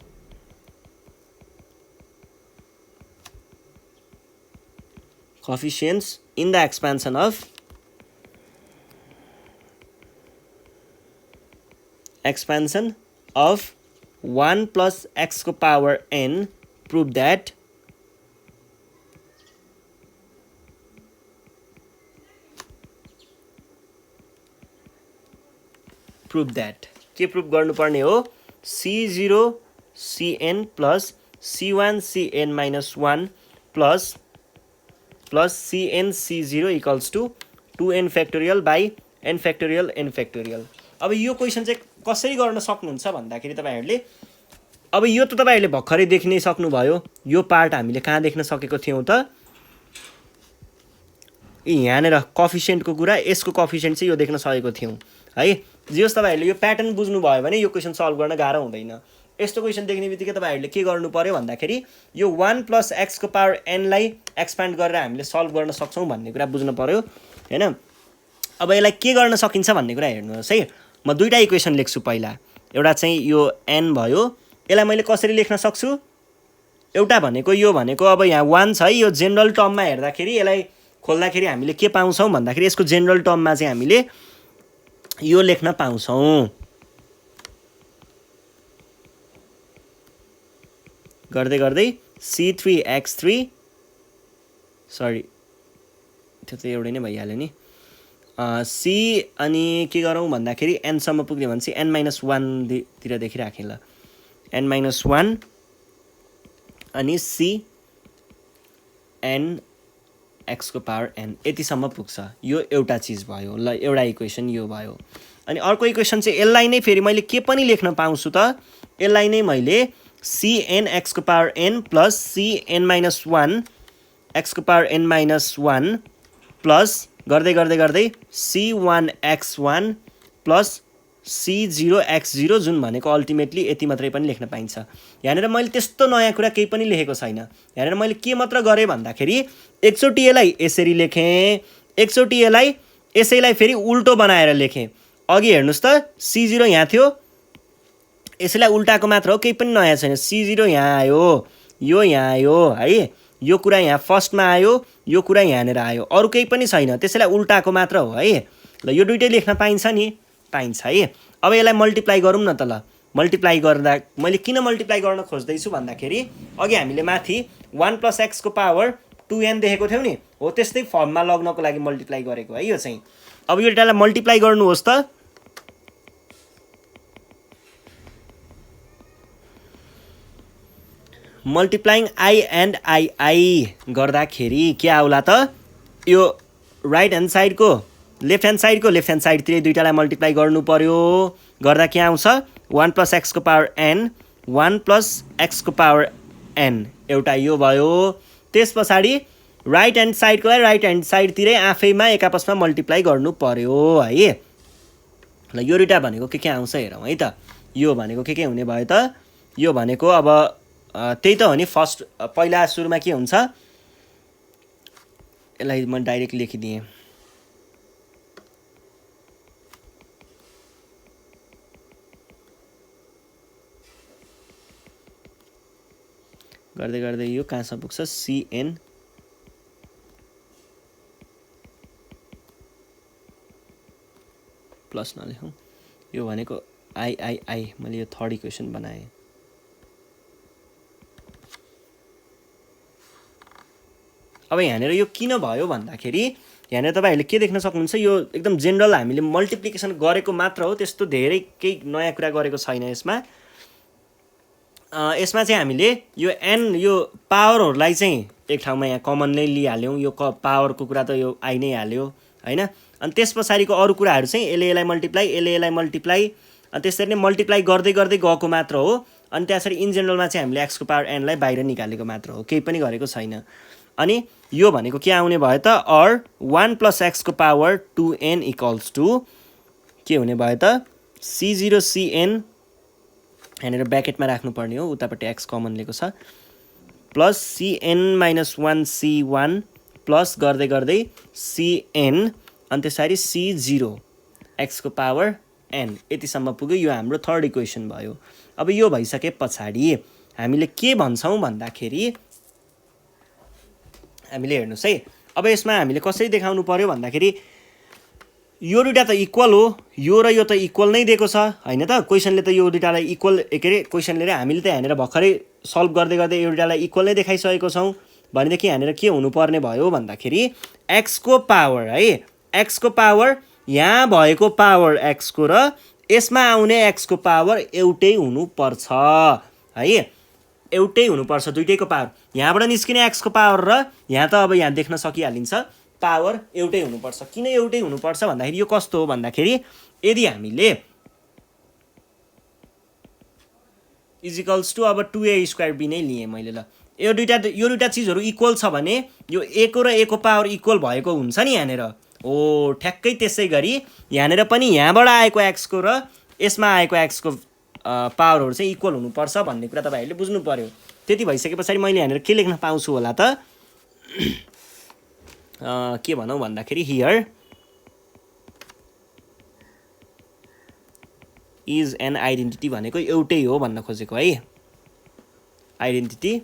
Coefficients in the expansion of 1 plus x को power n, prove that के प्रुभ गर्नुपर्ने हो, c0 cn plus c1 cn minus 1 plus cn c0 equals to 2n factorial by n factorial n factorial। अब यो question चाहिँ कसरी गर्न सक्नुहुन्छ भन्दाखेरि तपाईहरुले, अब यो त तपाईहरुले भर्खरै देख्नै सक्नुभयो। यो पार्ट हामीले कहाँ देख्न सकेको थियौं त, यहाँनेर कोएफिसिएन्टको कुरा, यसको कोएफिसिएन्ट चाहिँ यो देख्न सकेको थियौं है। जस तपाईहरुले यो प्याटर्न बुझ्नु भयो भने यो क्वेसन सल्भ गर्न गाह्रो हुँदैन। यस्तो क्वेसन देख्ने बित्तिकै तपाईहरुले के गर्नु पर्यो भन्दाखेरि यो 1 plus x को पावर n लाई एक्सपान्ड गरेर हामीले सल्भ गर्न सक्छौं भन्ने कुरा बुझ्नु पर्यो हैन। अब यसलाई के गर्न सकिन्छ भन्ने कुरा हेर्नुहोस् है। म दुईटा इक्वेसन लेख्छु। पहिला एउटा चाहिँ यो n भयो, यसलाई मैले कसरी लेख्न सक्छु, एउटा भनेको यो भनेको अब यहाँ 1 छ है। यो जेनरल टर्ममा हेर्दाखेरि यसलाई खोल्दाखेरि हामीले के पाउँछौं भन्दाखेरि यसको जेनरल टर्ममा चाहिँ हामीले यो लेख्न पाउँछौं। गर्दै गर्दै c3x3, सरी त्यो त एउटै नै भइहाल्यो नि। c अनि के गरौँ भन्दाखेरि n सम्म पुग्यो भने चाहिँ n-1 तिर देखिराखेँ ल। n-1 अनि c n x को पावर n यतिसम्म पुग्छ। यो एउटा चीज भयो ल, एउटा इक्वेसन यो भयो। अनि अर्को इक्वेसन चाहिँ यसलाई नै फेरि मैले के पनि लेख्न पाउँछु त, यसलाई नै मैले cn x को power n plus cn-1 x को पावर n-1 प्लस गर्दै गर्दै गर्दै c1x1 प्लस c0x0 जुन भनेको अल्टिमेटली यति मात्रै पनि लेख्न पाइन्छ। यहाँनिर मैले त्यस्तो नयाँ कुरा केही पनि लेखेको छैन। यहाँनिर मैले के मात्र गरेँ भन्दाखेरि एकचोटि यसलाई यसरी लेखेँ, एकचोटि यसलाई यसैलाई फेरि उल्टो बनाएर लेखेँ। अघि हेर्नुस् त c0 यहाँ थियो, यसैलाई उल्टाको मात्र हो, केही पनि नयाँ छैन। C0 यहाँ आयो, यो यहाँ आयो है, यो कुरा यहाँ फर्स्टमा आयो, यो कुरा यहाँनिर आयो, अरू केही पनि छैन, त्यसैलाई उल्टाको मात्र हो है। ल यो दुइटै लेख्न पाइन्छ नि, पाइन्छ है। अब यसलाई मल्टिप्लाई गरौँ न त। ल मल्टिप्लाई गर्दा मैले किन मल्टिप्लाई गर्न खोज्दैछु भन्दाखेरि अघि हामीले माथि 1 + x को पावर 2n देखेको थियौँ नि, हो त्यस्तै फर्ममा लग्नको लागि मल्टिप्लाई गरेको है यो चाहिँ। अब यो डेटालाई मल्टिप्लाई गर्नुहोस् त। मल्टिप्लाइङ आई एन्ड आई गर्दाखेरि के आउला त, यो राइट ह्यान्ड साइडको लेफ्ट ह्यान्ड साइडतिर दुइटालाई मल्टिप्लाई गर्नु पर्यो। गर्दा के आउँछ 1 + x को पावर n, 1 + x को पावर n, एउटा यो भयो। त्यस पछाडि राइट ह्यान्ड साइडकोलाई राइट ह्यान्ड साइडतिरै आफैमा एक आपसमा मल्टिप्लाई गर्नु पर्यो है। ल यो दुइटा भनेको के आउँछ हेरौँ है त। यो भनेको के हुने भयो त, यो भनेको अब त्यही त हो नि। फर्स्ट पहिला सुरुमा के हुन्छ, यसलाई म डाइरेक्ट लेखिदिएँ। गर्दै गर्दै यो कहाँसम्म पुग्छ, CN प्लस नलेखौँ, यो भनेको आई। मैले यो थर्ड इक्वेसन बनाएँ। अब यहाँनिर यो किन भयो भन्दाखेरि यहाँनिर तपाईँहरूले के देख्न सक्नुहुन्छ, यो एकदम जेनरल हामीले मल्टिप्लिकेसन गरेको मात्र हो, त्यस्तो धेरै केही नयाँ कुरा गरेको छैन यसमा। यसमा चाहिँ हामीले यो n यो पावरहरूलाई चाहिँ एक ठाउँमा यहाँ कमनली लिइहाल्यौँ। यो पावरको कुरा त यो आइ नै हाल्यो होइन। अनि त्यस पछाडिको अरू कुराहरू चाहिँ यसलाई मल्टिप्लाई, अनि त्यसरी नै मल्टिप्लाई गर्दै गर्दै गएको मात्र हो। अनि त्यसरी इन जेनरलमा चाहिँ हामीले x को पावर n लाई बाहिर निकालेको मात्र हो, केही पनि गरेको छैन। अनि यो भनेको के आउने भयो त, or 1 + x को पावर 2n = के हुने भयो त, C0 CN, यहाँनिर ब्याकेटमा राख्नुपर्ने हो, उतापट्टि x कमन लिएको छ, प्लस CN - 1 C1 प्लस गर्दै गर्दै CN, अनि त्यसरी C0 x को पावर n, यतिसम्म पुग्यो। यो हाम्रो थर्ड इक्वेसन भयो। अब यो भइसके पछाडि हामीले के भन्छौँ भन्दाखेरि, हामीले हेर्नुहोस् है, अब यसमा हामीले कसरी देखाउनु पर्यो भन्दाखेरि यो दुइटा त इक्वल हो, यो र यो त इक्वल नै दिएको छ होइन त। क्वेसनले त यो दुइटालाई इक्वल के अरे क्वेसनले र हामीले त यहाँनिर भर्खरै सल्भ गर्दै गर्दै यो दुइटालाई इक्वल नै देखाइसकेको छौँ। भनेदेखि यहाँनिर के हुनुपर्ने भयो भन्दाखेरि x को पावर है, x को पावर यहाँ भएको पावर x को र यसमा आउने x को पावर एउटै हुनुपर्छ है, एउटै हुनुपर्छ दुइटैको पावर। यहाँबाट निस्किने x को पावर र यहाँ त अब यहाँ देख्न सकिहालिन्छ पावर एउटै हुनुपर्छ। किन एउटै हुनुपर्छ भन्दाखेरि यो कस्तो हो भन्दाखेरि यदि हामीले = अब 2a² नै लिएँ मैले। ल यो दुइटा चिजहरू इक्वल छ भने यो a को र a को पावर इक्वल भएको हुन्छ नि यहाँनिर। हो ठ्याक्कै त्यसै गरी यहाँनिर पनि यहाँबाट आएको x को र यसमा आएको x को पावरहरू चाहिँ इक्वल हुनुपर्छ भन्ने कुरा तपाईँहरूले बुझ्नु पर्यो। त्यति भइसके पछाडि मैले यहाँनिर के लेख्न पाउँछु होला त, के भनौँ भन्दाखेरि हियर इज एन आइडेन्टिटी भनेको एउटै हो भन्न खोजेको है। Identity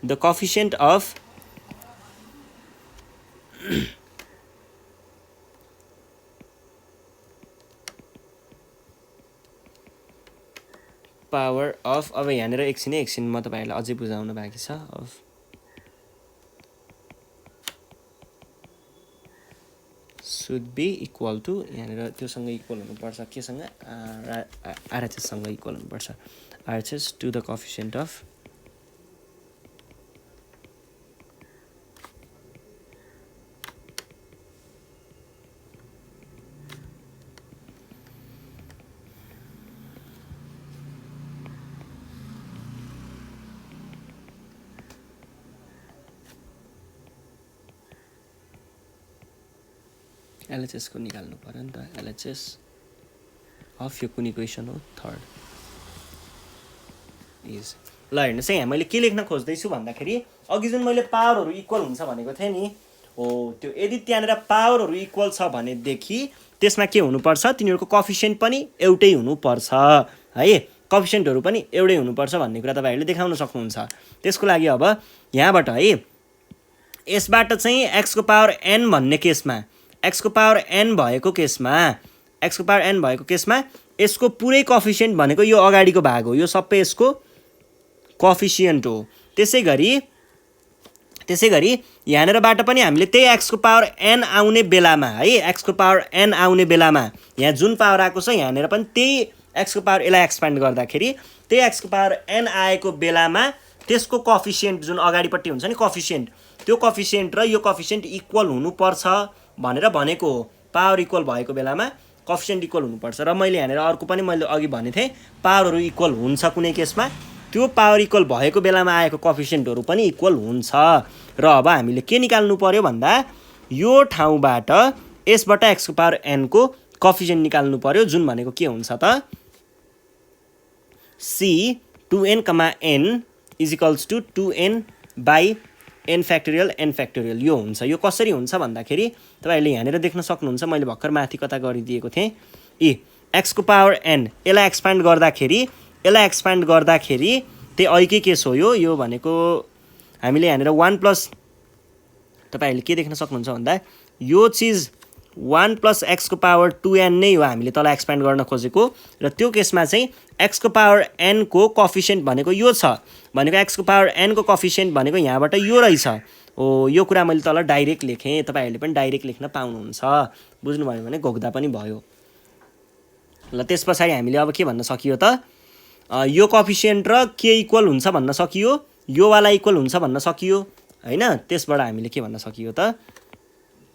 the coefficient of power of, अब यहाँनिर एकछिन म तपाईँहरूलाई अझै बुझाउन बाँकी छ। Of should be equal to, यहाँनिर त्योसँग इक्वल हुनुपर्छ, केसँग आरएचएससँग इक्वल हुनुपर्छ, RHS to the coefficient of LHS को निकाल्नु पर्यो नि त। एलएचएस अफ यो कुन इक्वेसन हो, थर्ड इज। ल हेर्नुहोस् है, यहाँ मैले के लेख्न खोज्दैछु भन्दाखेरि अघि जुन मैले पावरहरू इक्वल हुन्छ भनेको थिएँ नि, हो त्यो यदि त्यहाँनिर पावरहरू इक्वल छ भनेदेखि त्यसमा के हुनुपर्छ, तिनीहरूको कोफिसिएन्ट पनि एउटै हुनुपर्छ है। कोएफिसिएन्टहरु पनि एउटै हुनुपर्छ भन्ने कुरा तपाईहरुले देखाउन सक्नुहुन्छ। त्यसको लागि अब यहाँबाट है यसबाट चाहिँ x को पावर n भन्ने केसमा x को पावर n भएको केसमा यसको पुरै कोएफिसिएन्ट भनेको यो अगाडिको भाग हो, यो सबै यसको कोएफिसिएन्ट हो। त्यसैगरी यहाँनेरबाट पनि हामीले त्यही x को पावर n आउने बेलामा है x को पावर n आउने बेलामा यहाँ जुन पावर आएको छ यहाँनेर पनि त्यही x को पावर यसलाई एक्सपान्ड गर्दाखेरि त्यही x को पावर n आएको बेलामा त्यसको कोएफिसिएन्ट जुन अगाडिपट्टि हुन्छ नि कोएफिसिएन्ट, त्यो कोएफिसिएन्ट र यो कोएफिसिएन्ट इक्वल हुनुपर्छ भनेर भनेको हो। पावर इक्वल भएको बेलामा कोएफिसिएन्ट इक्वल हुनुपर्छ र मैले यहाँनेर अर्को पनि मैले अघि भने थिएँ पावरहरु इक्वल हुन्छ कुनै केसमा, त्यो पावर इक्वल भएको बेलामा आएको कोएफिसिएन्टहरु पनि इक्वल हुन्छ। र अब हामीले के निकाल्नु पर्यो भन्दा यो ठाउँबाट यसबाट x को पावर n को कोएफिसिएन्ट निकाल्नु पर्यो जुन भनेको के हुन्छ त c 2n, n equals to 2n by n factorial यो हुन्छ। यो कसरी हुन्छ भन्दाखेरि तपाईहरुले यहाँनेर देख्न सक्नुहुन्छ, मैले भर्खर माथि कता गरिदिएको थिएँ x को पावर n यसलाई एक्सपान्ड गर्दाखेरि त्यही अहिकै केस हो यो भनेको हामीले यहाँनेर 1 प्लस तपाईहरुले के देख्न सक्नुहुन्छ भन्दा यो चीज 1 प्लस x को पावर 2n नै हो हामीले तल एक्सपान्ड गर्न खोजेको र त्यो केसमा चाहिँ x को पावर n को कोएफिसिएन्ट भनेको यो छ भनेको x को पावर n को कोएफिसिएन्ट भनेको यहाँबाट यो रहेछ हो। यो कुरा मैले तल डाइरेक्ट लेखेँ, तपाईहरुले पनि डाइरेक्ट लेख्न पाउनुहुन्छ, बुझ्नुभयो भने घोक्दा पनि भयो। ल त्यसपछि हामीले अब के भन्न सकियो त यो कोएफिसिएन्ट र के इक्वल हुन्छ भन्न सकियो, यो वाला इक्वल हुन्छ भन्न सकियो हैन। त्यसबाट हामीले के भन्न सकियो त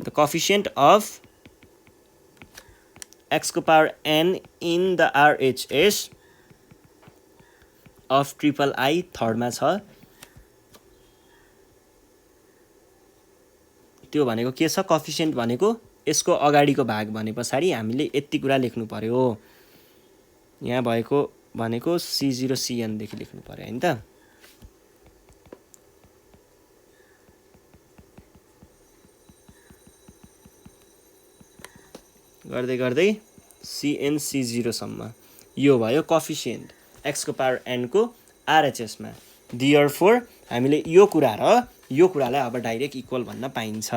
द कोएफिसिएन्ट अफ x को power n in the RHS of triple I थर्डमा छ, त्यो भनेको के छ कोएफिसिएन्ट भनेको यसको अगाडिको भाग भने पछाडि हामीले यति कुरा लेख्नु पर्यो। यहाँ भएको भनेको C0 CN देखि लेख्नु पर्यो हैन त। गर्दै गर्दै CN C0 सम्म यो भयो कोएफिसिएन्ट x को पावर n को RHS मा। देयरफोर हामीले यो कुरा र यो कुरालाई अब डाइरेक्ट इक्वल भन्न पाइन्छ।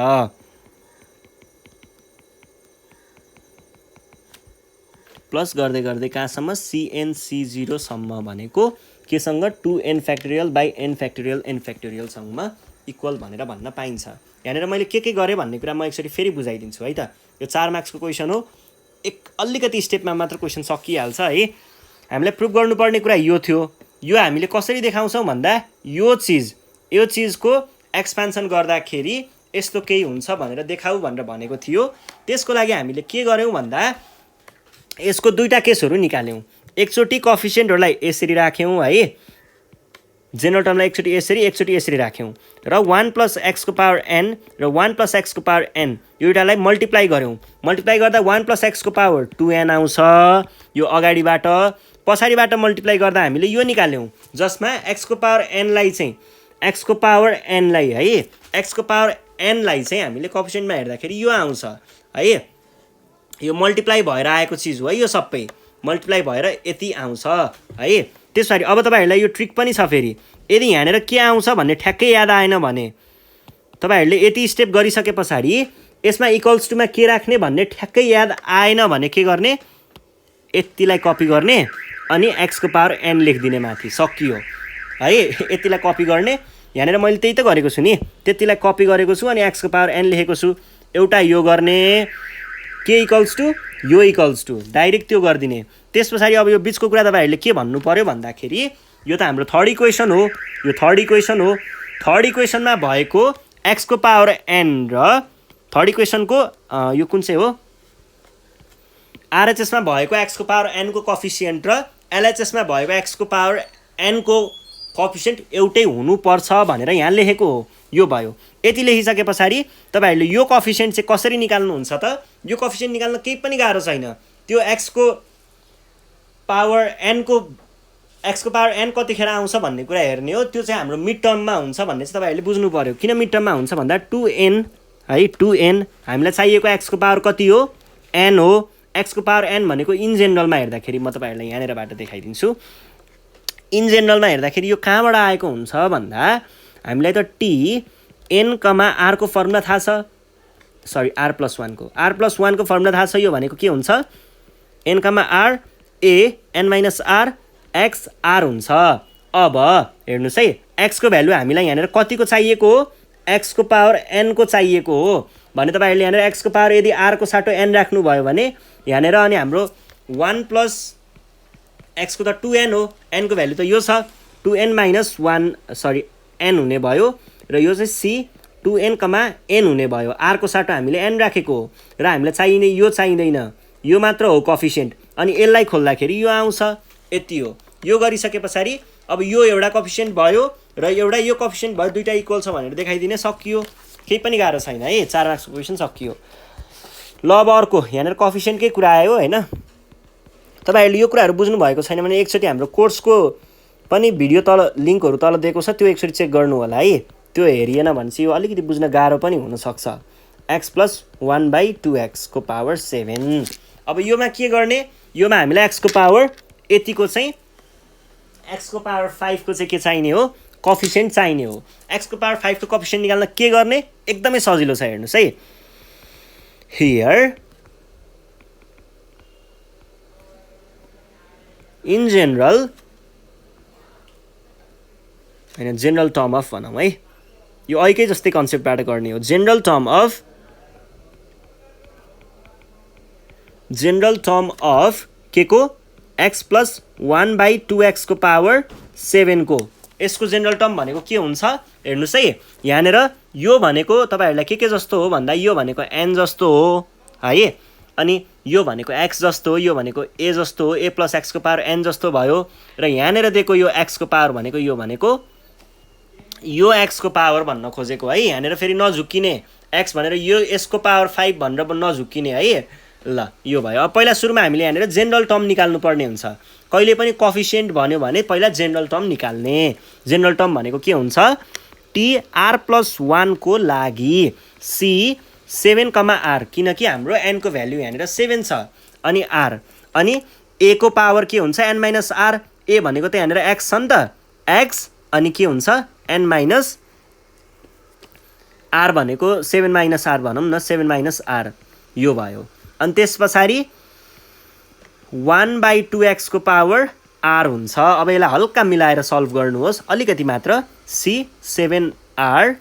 प्लस गर्दै गर्दै कहाँसम्म CN C0 सम्म भनेको केसँग 2n factorial by n factorial सम्म इक्वल भनेर भन्न पाइन्छ। यहाँनेर मैले के गरेँ भन्ने कुरा म एकचोटि फेरि बुझाइदिन्छु है त। यो 4 मार्क्सको क्वेसन हो, अलिकति स्टेपमा मात्र क्वेसन सकिहाल्छ है। हामीले प्रुभ गर्नुपर्ने कुरा यो थियो। यो हामीले कसरी देखाउँछौँ भन्दा यो चिजको एक्सपान्सन गर्दाखेरि यस्तो केही हुन्छ भनेर देखाऊ भनेर भनेको थियो। त्यसको लागि हामीले के गर्यौँ भन्दा यसको दुईटा केसहरू निकाल्यौँ। एकचोटि कोएफिसिएन्टहरुलाई यसरी राख्यौँ है, जेनरल टर्मलाई एकचोटि यसरी राख्यौँ र 1 प्लस x को पावर n र 1 प्लस x को पावर n यो दुईटालाई मल्टिप्लाई गर्यौँ। मल्टिप्लाई गर्दा 1 प्लस x को पावर 2n आउँछ यो अगाडिबाट, पछाडिबाट मल्टिप्लाई गर्दा हामीले यो निकाल्यौँ जसमा x को पावर n लाई चाहिँ x को पावर n लाई चाहिँ हामीले कोएफिसिएन्टमा हेर्दाखेरि यो आउँछ है। यो मल्टिप्लाई भएर आएको चिज हो है, यो सबै मल्टिप्लाई भएर यति आउँछ है। त्यसपछि अब तपाईहरुलाई यो ट्रिक पनि छ फेरि, यदि यहाँनेर के आउँछ भन्ने ठ्याक्कै याद आएन भने तपाईहरुले यति स्टेप गरिसके पछाडि यसमा इक्वल्स टुमा के राख्ने भन्ने ठ्याक्कै याद आएन भने के गर्ने, यतिलाई कपी गर्ने अनि x को पावर n लेखिदिने माथि, सकियो है। यतिलाई कपी गर्ने, यहाँनेर मैले त्यही त गरेको छु नि, त्यतिलाई कपी गरेको छु अनि x को पावर n लेखेको छु। एउटा यो गर्ने के इक्वल्स टु यो इक्वल्स टु डाइरेक्ट त्यो गरिदिने। त्यसपछि अब यो बिचको कुरा तपाईहरुले के भन्नु पर्यो भन्दाखेरि यो त हाम्रो थर्ड इक्वेसन हो, यो थर्ड इक्वेसनमा भएको x को पावर n र थर्ड इक्वेसनको यो कुन चाहिँ हो RHS मा भएको x को पावर n को कोएफिसिएन्ट र LHS मा भएको x को पावर n को कोएफिसिएन्ट एउटै हुनुपर्छ भनेर यहाँ लेखेको हो। यो भयो। यति लेखिसके पछाडि तपाईहरुले यो कोएफिसिएन्ट चाहिँ कसरी निकाल्नुहुन्छ त, यो कोएफिसिएन्ट निकाल्न केही पनि गाह्रो छैन। त्यो x को पावर n कतिखेर आउँछ भन्ने कुरा हेर्ने हो। त्यो चाहिँ हाम्रो मिड टर्ममा हुन्छ भन्ने चाहिँ तपाईहरुले बुझ्नु पर्यो। किन मिड टर्ममा हुन्छ भन्दा 2n है, 2n हामीलाई चाहिएको x को पावर कति हो, n हो। x को पावर n भनेको इन जेनरलमा हेर्दाखेरि म तपाईहरुलाई यहाँनेरबाट देखाइदिन्छु। इन जेनरलमा हेर्दाखेरि यो कहाँबाट आएको हुन्छ भन्दा हामीलाई त टी एन कमा आरको फर्मुला थाहा छ, सरी r+1 को r+1 को फर्मुला थाहा छ। यो भनेको के हुन्छ, n comma r a n minus r x r हुन्छ। अब हेर्नुहोस् है, एक्सको भ्यालु हामीलाई यहाँनिर कतिको चाहिएको हो, एक्सको पावर एनको चाहिएको हो भने तपाईँहरूले यहाँनिर एक्सको पावर यदि आरको साटो एन राख्नुभयो भने यहाँनिर अनि हाम्रो 1 प्लस एक्सको त 2n हो, एनको भ्यालु त यो छ 2n माइनस 1 सरी एन हुने भयो र यो चाहिँ सी 2n कमा एन हुने भयो। आरको साटो हामीले एन राखेको हो र हामीलाई चाहिने यो चाहिँदैन, यो मात्र हो कोफिसिएन्ट। अनि यसलाई खोल्दाखेरि यो आउँछ, यति हो। यो गरिसके पछाडि अब यो एउटा कोफिसिएन्ट भयो र एउटा यो कोफिसिएन्ट भयो, दुईटा इक्वल छ भनेर देखाइदिने, सकियो। केही पनि गाह्रो छैन है, 4 मार्क्सको क्वेसन सकियो। ल अब अर्को यहाँनिर कोफिसिएन्टकै कुरा आयो होइन। तपाईँहरूले यो कुराहरू बुझ्नु भएको छैन भने एकचोटि हाम्रो कोर्सको पनि भिडियो तल लिङ्कहरू तल दिएको छ, त्यो एकचोटि चेक गर्नु होला है। त्यो हेरिएन भने चाहिँ यो अलिकति बुझ्न गाह्रो पनि हुनसक्छ। एक्स प्लस 1/2x को पावर 7। अब योमा के गर्ने, योमा हामीलाई एक्सको पावर यतिको चाहिँ एक्सको पावर 5 को चाहिँ के चाहिने हो, कोफिसिएन्ट चाहिने हो। एक्सको पावर 5 को कोफिसिएन्ट निकाल्न के गर्ने, एकदमै सजिलो छ। हेर्नुहोस् है, हियर इन जेनरल होइन, जेनरल टर्म अफ भनौँ है, यो ऐकै जस्तै कन्सेप्टबाट गर्ने हो। जेनरल टर्म अफ के को, एक्स प्लस 1/2x को पावर 7 को, यसको जेनरल टर्म भनेको के हुन्छ हेर्नुहोस् है। यहाँनिर यो भनेको तपाईँहरूलाई के जस्तो हो भन्दा यो भनेको एन जस्तो हो है, अनि यो भनेको एक्स जस्तो हो, यो भनेको ए जस्तो हो, ए प्लस एक्सको पावर एन जस्तो भयो। र यहाँनिर दिएको यो एक्सको पावर भनेको यो भनेको यो एक्सको पावर भन्न खोजेको है। यहाँनिर फेरि नझुक्किने, एक्स भनेर यो यसको पावर 5 भनेर नझुक्किने है। ल यो भयो। अब पहिला सुरुमा हामीले यहाँनिर जेनरल टर्म निकाल्नु पर्ने हुन्छ। कहिले पनि कोफिसिएन्ट भन्यो भने पहिला जेनरल टर्म निकाल्ने। जेनरल टर्म भनेको के हुन्छ, टी r+1 को लागि सी 7 कमा आर, किनकि हाम्रो एनको भ्याल्यु यहाँनिर 7 छ, अनि आर, अनि ए को पावर के हुन्छ एन माइनस आर। ए भनेको त यहाँनिर एक्स छ नि त, एक्स, अनि के हुन्छ एन माइनस आर भनेको 7 माइनस आर भनौँ न, 7 माइनस आर यो भयो। अनि त्यस पछाडि 1/2x को पावर आर हुन्छ। अब यसलाई हल्का मिलाएर सल्भ गर्नुहोस्, अलिकति मात्र, सी 7r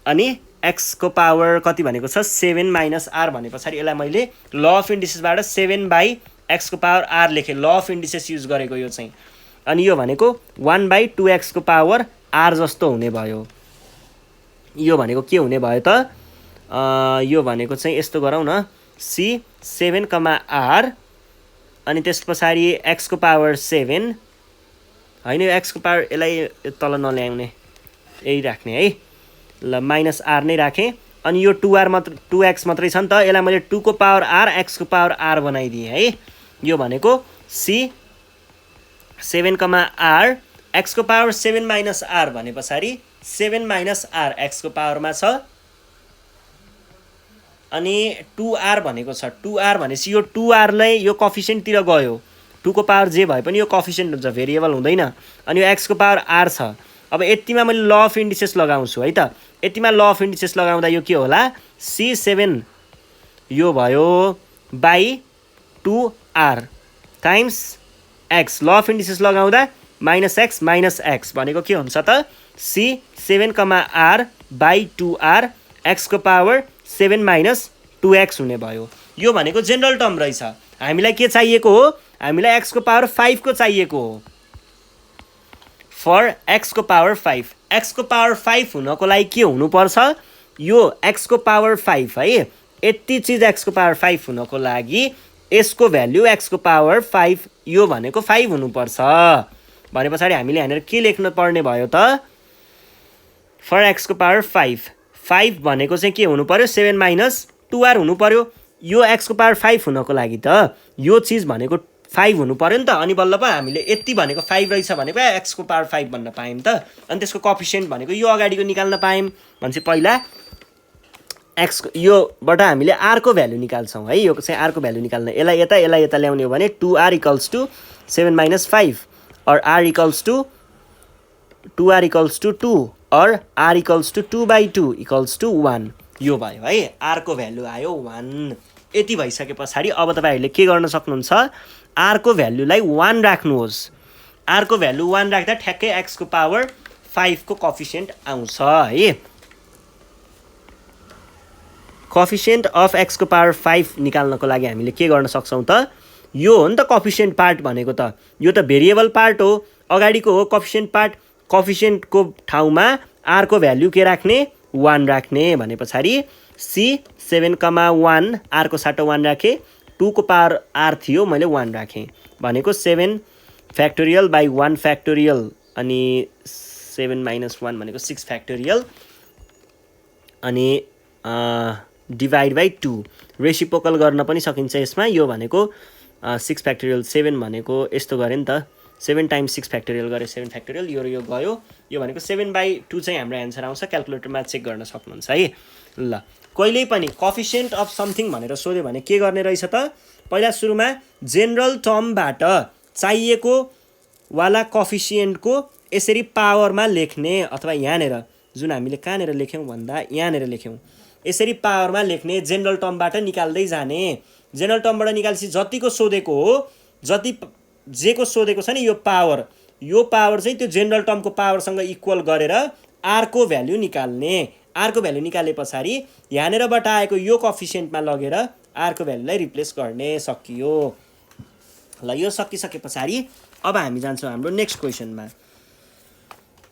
अनि एक्स को पावर कति भनेको छ 7 माइनस आर भने पछाडि यसलाई मैले ल अफ इन्डिसेसबाट 7/x को पावर आर लेखेँ, ल अफ इन्डिसेस युज गरेको यो चाहिँ। अनि यो भनेको 1/2x को पावर आर जस्तो हुने भयो। यो भनेको के हुने भयो त, यो भनेको चाहिँ यस्तो गरौँ न, सी 7 कमा आर अनि त्यस पछाडि एक्सको पावर 7 होइन, यो एक्सको पावर यसलाई तल नल्याउने, यही राख्ने है। ल माइनस आर नै राखेँ, अनि यो 2r मात्र 2x मात्रै छ नि त, यसलाई मैले 2 को पावर आर एक्सको पावर आर बनाइदिएँ है। यो भनेको सी 7 कमा आर एक्सको पावर 7 माइनस आर भने पछाडि 7 माइनस आर एक्सको पावरमा छ, अनि 2r भनेको छ। 2r भनेपछि यो 2rलाई यो कोफिसिएन्टतिर गयो, 2 को पावर जे भए पनि यो कोफिसिएन्ट हुन्छ, भेरिएबल हुँदैन। अनि यो एक्सको पावर आर छ। अब यतिमा मैले ल अफ इन्डिसेस लगाउँछु है त। यतिमा ल अफ इन्डिसेस लगाउँदा यो के होला, सी 7 यो भयो by 2r times X. Law of indices लगाउँदा माइनस एक्स भनेको के हुन्छ त, C 7 comma R by 2r एक्सको पावर 7 माइनस 2x हुने भयो। यो भनेको जेनरल टर्म रहेछ। हामीलाई के चाहिएको हो, हामीलाई एक्सको पावर 5 को चाहिएको हो, फर एक्सको पावर 5। एक्सको पावर 5 हुनको लागि के हुनुपर्छ, यो एक्सको पावर 5 है, यति चिज एक्सको पावर 5 हुनको लागि यसको भ्याल्यु एक्सको पावर 5 यो भनेको 5 हुनुपर्छ भने पछाडि हामीले यहाँनिर के लेख्नु पर्ने भयो त, फर एक्सको पावर 5 भनेको चाहिँ के हुनु पर्यो, 7 माइनस 2r हुनु पर्यो। यो एक्सको पावर 5 हुनको लागि त यो चिज भनेको 5 हुनु पर्यो नि त, अनि बल्ल पो हामीले यति भनेको 5 रहेछ भनेको एक्सको पावर 5 भन्न पायौँ त। अनि त्यसको कोफिसिएन्ट भनेको यो अगाडिको निकाल्न पायौँ भने चाहिँ पहिला एक्सको योबाट हामीले आरको भ्यालु निकाल्छौँ है। यो चाहिँ आरको भ्यालु निकाल्न यसलाई यता ल्याउने हो भने 2r = 7 minus 5, or r equals to 2r equals to 2 or r equals to 2/2 equals to 1 यो भयो है r को भ्यालु आयो 1 यति भइसके पछाडी अब तपाईहरुले के गर्न सक्नुहुन्छ r को भ्यालुलाई 1 राख्नुहोस् r को भ्यालु 1 राख्दा ठ्याक्कै x को पावर 5 को कोएफिसिएन्ट आउँछ है कोएफिसिएन्ट अफ x को पावर 5 निकाल्नको लागि हामीले के गर्न सक्छौं त यो हो नि त कोएफिसिएन्ट पार्ट भनेको त यो त भेरिएबल पार्ट हो अगाडिको हो कोएफिसिएन्ट पार्ट कोएफिसिएन्ट को ठाउँमा r को भ्यालु के राख्ने 1 राख्ने भने पछाडी c 7,1 r को साटो 1 राखे 2 को पावर r थियो मैले 1 राखे भनेको 7 फ्याक्टोरियल बाइ 1 फ्याक्टोरियल अनि 7 - 1 भनेको 6 फ्याक्टोरियल अनि डिभाइड बाइ 2 रेसिप्रोकल गर्न पनि सकिन्छ यसमा यो भनेको 6 फ्याक्टोरियल 7 भनेको यस्तो गरे नि त 7 टाइम्स 6 फ्याक्टोरियल गरे 7 फ्याक्टोरियल यो गयो यो भनेको 7/2 चाहिँ हाम्रो आन्सर आउँछ क्याल्कुलेटरमा चेक गर्न सक्नुहुन्छ है ल कहिल्यै पनि कोएफिसिएन्ट अफ समथिङ भनेर सोध्यो भने के गर्ने रहेछ त पहिला सुरुमा जेनरल टर्मबाट चाहिएको वाला कोएफिसिएन्टको यसरी पावरमा लेख्ने अथवा यहाँनेर जुन हामीले कहाँनेर लेख्यौं भन्दा यहाँनेर लेख्यौं यसरी पावरमा लेख्ने जेनरल टर्मबाट निकाल्दै जाने जेनरल टर्मबाट निकालेपछि जतिको सोधेको हो जति जेको सोधेको छ नि यो पावर चाहिँ त्यो जेनरल टर्मको पावरसँग इक्वल गरेर r को भ्यालु निकाल्ने r को भ्यालु निकाले पछाडी यहाँनेरबाट आएको यो कोएफिसिएन्टमा लगेर r को भ्यालुलाई रिप्लेस गर्ने सकियो ल यो सकिसके पछाडी अब हामी जान्छौं हाम्रो नेक्स्ट क्वेशनमा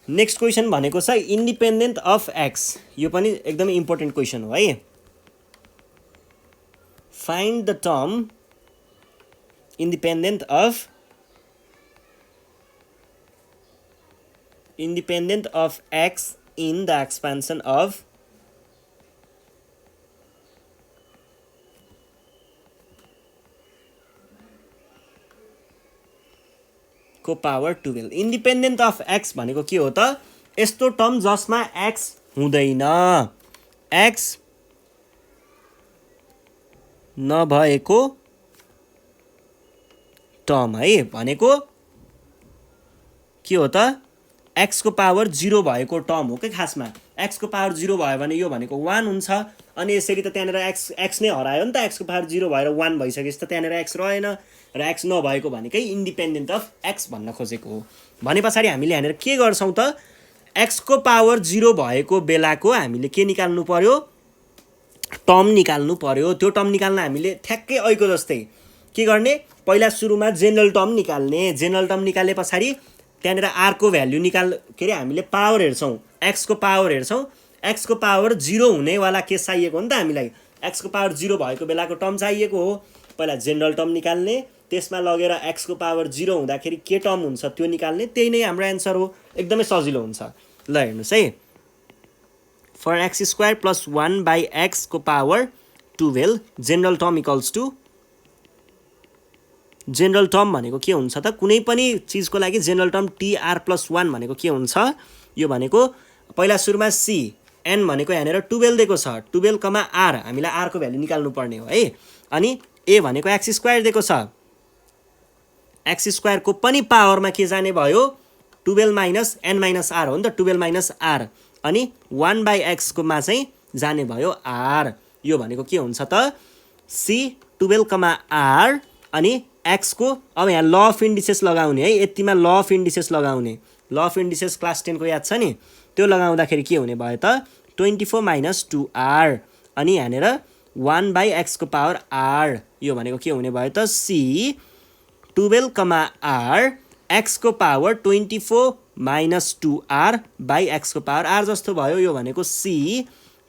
नेक्स्ट क्वेशन भनेको छ इन्डिपेन्डेन्ट अफ x यो पनि एकदमै इम्पोर्टेन्ट क्वेशन हो है find the term independent of x in the expansion of को पावर 12 इन्डिपेन्डेन्ट अफ x भनेको के हो त यस्तो टर्म जसमा x हुँदैन x नभएको टर्म है भनेको के हो त x को पावर 0 भएको टर्म हो के खासमा x को पावर 0 भयो भने यो भनेको 1 हुन्छ अनि यसरी त त्यहाँनेर x नै हरायो नि त x को पावर 0 भएर 1 भइसकेपछि त त्यहाँनेर x रहेन र x नभएको भनेकै इन्डिपेन्डेन्ट अफ x भन्न खोजेको हो भने पछाडी हामीले यहाँनेर के गर्छौं त x को पावर 0 भएको बेलाको हामीले के निकाल्नु पर्यो टर्म निकाल्नु पर्यो त्यो टर्म निकाल्न हामीले ठ्याक्कै ऐको जस्तै के गर्ने पहिला सुरुमा जेनरल टर्म निकाल्ने जेनरल टर्म निकाले पछाडी त्यहाँनेर r को भ्यालु के रे हामीले पावर हेर्छौं x को पावर हेर्छौं x को पावर 0 हुने वाला के चाहिएको हो नि त हामीलाई x को पावर 0 भएको बेलाको टर्म चाहिएको हो पहिला जेनरल टर्म निकाल्ने त्यसमा लगेर x को पावर 0 हुँदाखेरि के टर्म हुन्छ त्यो निकाल्ने त्यही नै हाम्रो आन्सर हो एकदमै सजिलो हुन्छ ल हेर्नुस् है for x² + 1/x को power 12 general term equals to general term भनेको के हुन्छ त कुनै पनि चीजको लागि जेनरल टर्म tr + 1 भनेको के हुन्छ यो भनेको पहिला सुरुमा c n भनेको यहाँनेर 12 दिएको छ 12, r हामीलाई r को भ्यालु निकाल्नु पर्ने हो है अनि a भनेको x² दिएको छ x² को पनि पावरमा के जाने भयो 12 - n - r हो नि त 12 - r अनि 1/x को मा चाहिँ जाने भयो r यो भनेको के हुन्छ त c 12, r अनि x को अब यहाँ ल अफ इन्डिसेस लगाउने है यतिमा ल अफ इन्डिसेस लगाउने ल अफ इन्डिसेस क्लास 10 को याद छ नि त्यो लगाउँदाखेरि के हुने भयो त 24 - 2r अनि यहाँनेर 1/x को पावर r यो भनेको के हुने भयो त c 12, r x को पावर 24 - 2r बाइ x को पावर r जस्तो भयो यो भनेको c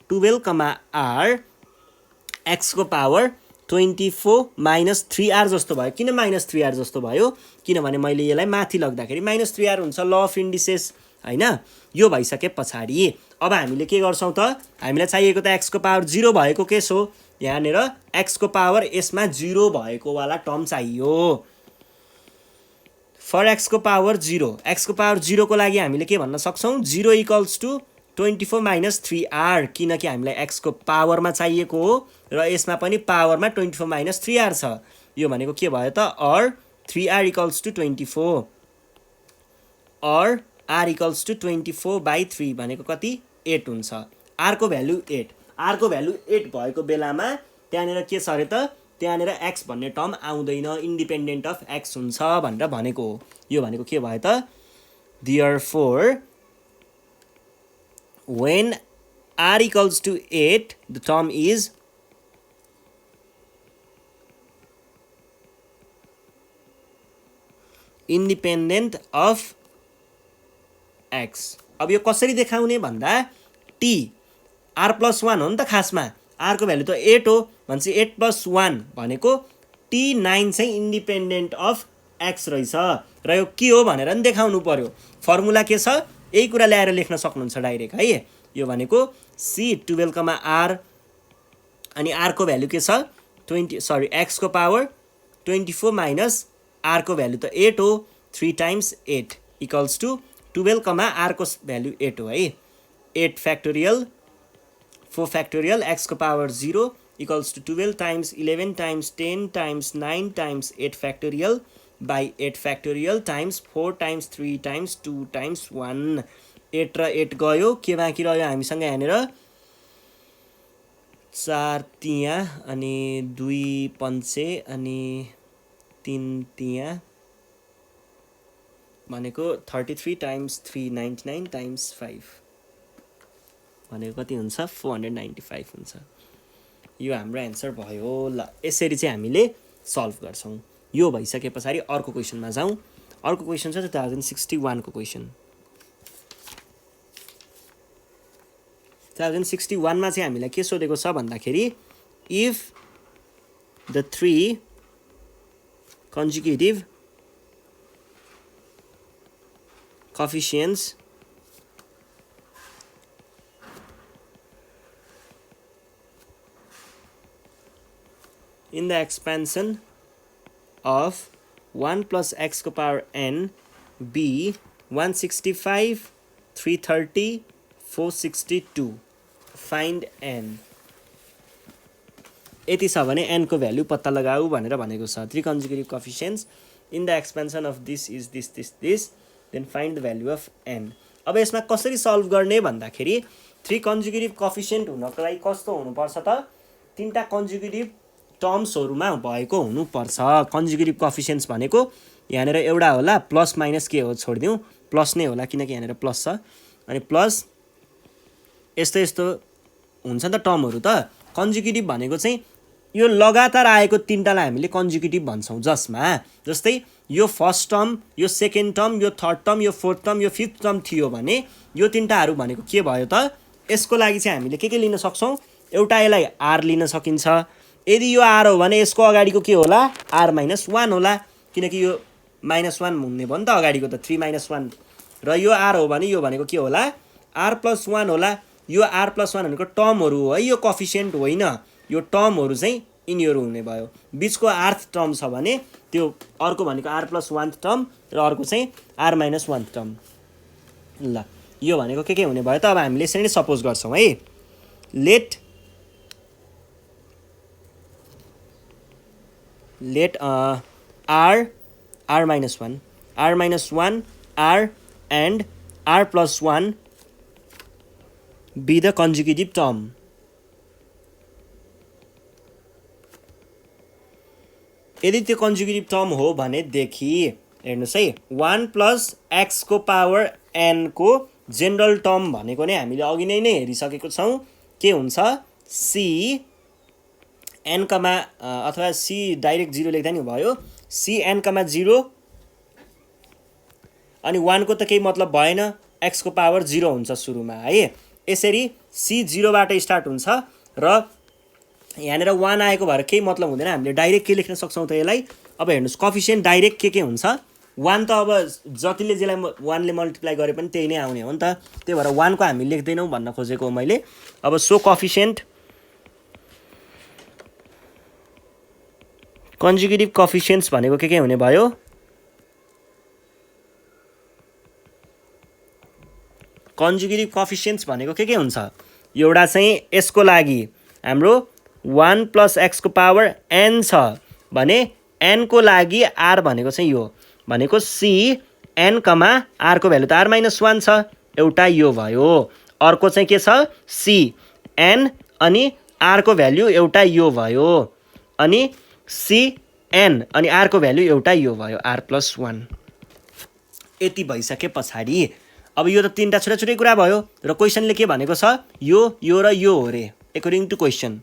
12, r x को पावर 24 - 3r जस्तो भयो किन -3r जस्तो भयो किनभने मैले यसलाई माथि लग्दाखेरि -3r हुन्छ ल अफ इन्डिसेस हैन यो भइसके पछाडी अब हामीले के गर्छौं त हामीलाई चाहिएको त x को पावर 0 भएको केस हो यहाँनेर x को पावर यसमा 0 भएको वाला टर्म चाहियो फर x को पावर 0 x को पावर 0 को लागि हामीले के भन्न सक्छौं 0 = 24 - 3r किनकि हामीलाई x को पावरमा चाहिएको हो र यसमा पनि पावरमा 24 - 3r छ यो भनेको के भयो त or 3r = 24 or r equals to 24/3 भनेको कति 8 हुन्छ। r को भ्यालु 8, r को भ्यालु 8 भएको बेलामा त्यहाँनिर के छ अरे त, त्यहाँनिर x भन्ने टर्म आउँदैन, इन्डिपेन्डेन्ट अफ x हुन्छ भनेर भनेको हो। यो भनेको के भयो त, therefore when r equals to 8 the term is independent of x। अब यो कसरी देखाउने भन्दा t r + 1 हो नि त खासमा, r को भ्यालु त 8 हो भनेपछि 8 + 1 भनेको t9 चाहिँ इन्डिपेन्डेन्ट अफ x रहेछ र यो के हो भनेर नि देखाउनु पर्यो। फर्मुला के छ यही कुरा ल्याएर लेख्न सक्नुहुन्छ डाइरेक्ट है। यो भनेको c12, r अनि r को भ्यालु के छ x को पावर 24 माइनस r को भ्यालु त 8 हो, 3 × 8 इक्वल्स टु 12, r को भ्यालु 8 हो है। 8 फ्याक्टोरियल 4 फ्याक्टोरियल x को power 0 equals to 12 × 11 × 10 × 9 × 8 factorial by 8 factorial times 4 × 3 × 2 × 1। 8 र 8 गयो, के बाँकी रह्यो हामीसँग यहाँनिर 4 तिया अनि 2 पन्चे अनि 3 तिया भनेको 33 × 3 99 × 5 भनेको कति हुन्छ 495 हुन्छ। यो हाम्रो एन्सर भयो। ल यसरी चाहिँ हामीले सल्भ गर्छौँ। यो भइसके पछाडि अर्को क्वेसनमा जाउँ। अर्को क्वेसन छ 2061 को क्वेसन। 2061 मा चाहिँ हामीलाई के सोधेको छ भन्दाखेरि if the 3 consecutive coefficients in the expansion of 1 plus x को power n be 165, 330, 462, find n। यति छ भने n को भ्यालु पत्ता लगाऊ भनेर भनेको छ। 3 consecutive coefficients in the expansion of this is this then find the value of n। अब यसमा कसरी सल्भ गर्ने भन्दाखेरि 3 consecutive coefficient हुनको लागि कस्तो हुनुपर्छ त, तीनटा consecutive टर्म्सहरुमा भएको हुनुपर्छ। consecutive coefficients भनेको यहाँनिर एउटा होला, प्लस माइनस के हो छोड्दिउँ, प्लस नै होला किनकि यहाँनिर प्लस छ। अनि प्लस यस्तो यस्तो हुन्छ नि त टर्महरु त। consecutive भनेको चाहिँ यो लगातार आएको तीनटालाई हामीले consecutive भन्छौं, जसमा जस्तै यो फर्स्ट टर्म, यो सेकेन्ड टर्म, यो थर्ड टर्म, यो फोर्थ टर्म, यो फिफ्थ टर्म थियो भने यो तीनटाहरु भनेको के भयो त, यसको लागि चाहिँ हामीले के लिन सक्छौं, एउटा यसलाई r लिन सकिन्छ। यदि यो r हो भने यसको अगाडिको के होला, r - 1 होला किनकि यो -1 हुने भयो नि त अगाडिको त 3 - 1 र यो r हो भने यो भनेको के होला, r + 1 होला। यो r + 1 भनेको टर्महरु हो है, यो कोएफिसिएन्ट होइन। यो टर्महरु चाहिँ यिनीहरु हुने भयो। बीचको rth टर्म छ भने त्यो अर्को भनेको r + 1th टर्म र अर्को चाहिँ r - 1th टर्म। ल यो भनेको के हुने भयो त, अब हामीले यसरी नै सपोज गर्छौं है। Let r r - 1 r - 1 r and r + 1 be the consecutive term। यदि त्यो consecutive term हो भने देखि हेर्नुस् है, 1 + x को पावर n को जेनरल टर्म भनेको नै हामीले अघि नै हेरिसकेको छौं। के हुन्छ c n अथवा c डाइरेक्ट 0 लेख्दा नि भयो, c n 0 अनि 1 को त केही मतलब भएन, x को पावर 0 हुन्छ सुरुमा है। यसरी c 0 बाट स्टार्ट हुन्छ र यहाँनिर 1 आएको भएर केही मतलब हुँदैन, हामीले डाइरेक्ट के लेख्न सक्छौं त यसलाई। अब हेर्नुस् कोएफिसिएन्ट डाइरेक्ट के हुन्छ, 1 त अब जतिले जेलाई 1 ले मल्टिप्लाई गरे पनि त्यही नै आउने हो नि त, त्यही भएर 1 को हामी लेख्दैनौं भन्न खोजेको हो मैले। अब सो कोएफिसिएन्ट consecutive coefficients भनेको के हुने भयो, consecutive coefficients भनेको के हुन्छ, एउटा चाहिँ यसको लागि हाम्रो 1 + x को पावर n छ भने n को लागि r भनेको चाहिँ यो भनेको c एन कमा आरको भ्यालु त आर माइनस 1 छ, एउटा यो भयो। अर्को चाहिँ के छ सी एन अनि आरको भ्यालु एउटा यो भयो, अनि सी एन अनि आरको भ्यालु एउटा यो भयो आर प्लस 1। यति भइसके पछाडि अब यो त तीनटा छुट्टा छुट्टै कुरा भयो र क्वेसनले के भनेको छ यो र यो हो रे एकोर्डिङ टु क्वेसन।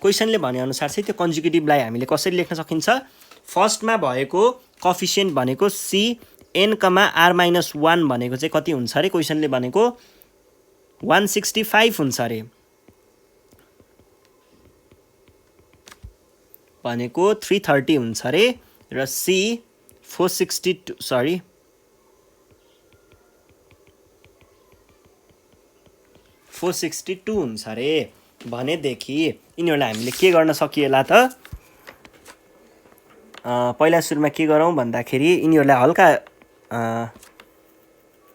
क्वेसनले भनेअनुसार चाहिँ त्यो कन्जुगेटिभलाई हामीले कसरी लेख्न सकिन्छ, फर्स्टमा भएको कफिसियन्ट भनेको c an comma are minus 1 भनेको चाहिँ कति हुन्छ अरे, क्वेसनले भनेको 165 हुन्छ अरे, भनेको 330 हुन्छ अरे र सी 462 सरी 462 हुन्छ अरे। भनेदेखि यिनीहरूलाई हामीले के गर्न सकिएला त, पहिला सुरुमा के गरौँ भन्दाखेरि यिनीहरूलाई हल्का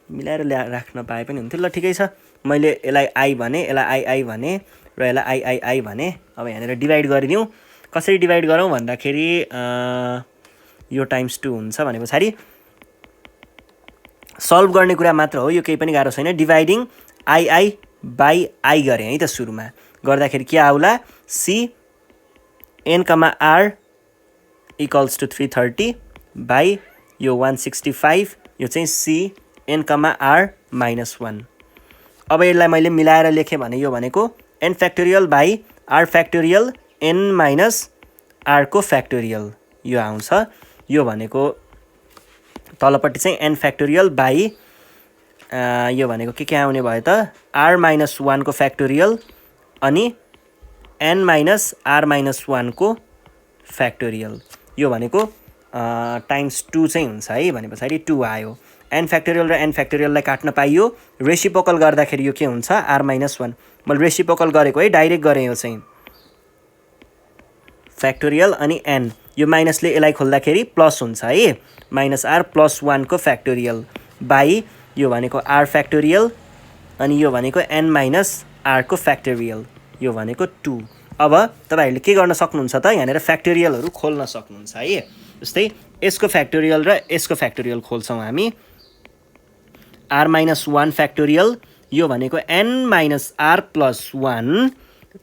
मिलाएर राख्न पाए पनि हुन्थ्यो। ल ठिकै छ, मैले यसलाई आई भने, यसलाई आई भने र यसलाई आई भने। अब यहाँनिर डिभाइड गरिदिउँ। कसरी डिभाइड गरौँ भन्दाखेरि यो टाइम्स 2 हुन्छ भने पछाडि सल्भ गर्ने कुरा मात्र हो, यो केही पनि गाह्रो छैन। डिभाइडिङ आई बाई आई गरेँ है त सुरुमा, गर्दाखेरि के आउला C an comma R equals to 330 by यो 165, यो चाहिँ C an comma are minus 1। अब यसलाई मैले मिलाएर लेखेँ भने यो भनेको N factorial by are factorial an minus आरको फ्याक्टोरियल यो आउँछ। यो भनेको तलपट्टि चाहिँ एन फ्याक्टोरियल बाई यो भनेको के आउने भयो त आर माइनस 1 को फ्याक्टोरियल अनि एन माइनस आर माइनस 1 को फ्याक्टोरियल, यो भनेको टाइम्स 2 चाहिँ हुन्छ है। भने पछाडि 2 आयो, एन फ्याक्टोरियल र एन फ्याक्टोरियललाई काट्न पाइयो। रेसिप्रोकल गर्दाखेरि यो के हुन्छ आर माइनस 1, मैले रेसिप्रोकल गरेको है, डाइरेक्ट गरेँ यो चाहिँ फ्याक्टोरियल अनि एन, यो माइनसले यसलाई खोल्दाखेरि प्लस हुन्छ है, माइनस आर प्लस 1 को फ्याक्टोरियल बाई यो भनेको आर फ्याक्टोरियल अनि यो भनेको एन माइनस आरको फ्याक्टोरियल, यो भनेको 2। अब तपाईहरुले के गर्न सक्नुहुन्छ त, यहाँनिर फ्याक्टोरियलहरु खोल्न सक्नुहुन्छ है। जस्तै यसको फ्याक्टोरियल र यसको फ्याक्टोरियल खोल्छौँ हामी, आर माइनस 1 फ्याक्टोरियल यो भनेको n minus are plus 1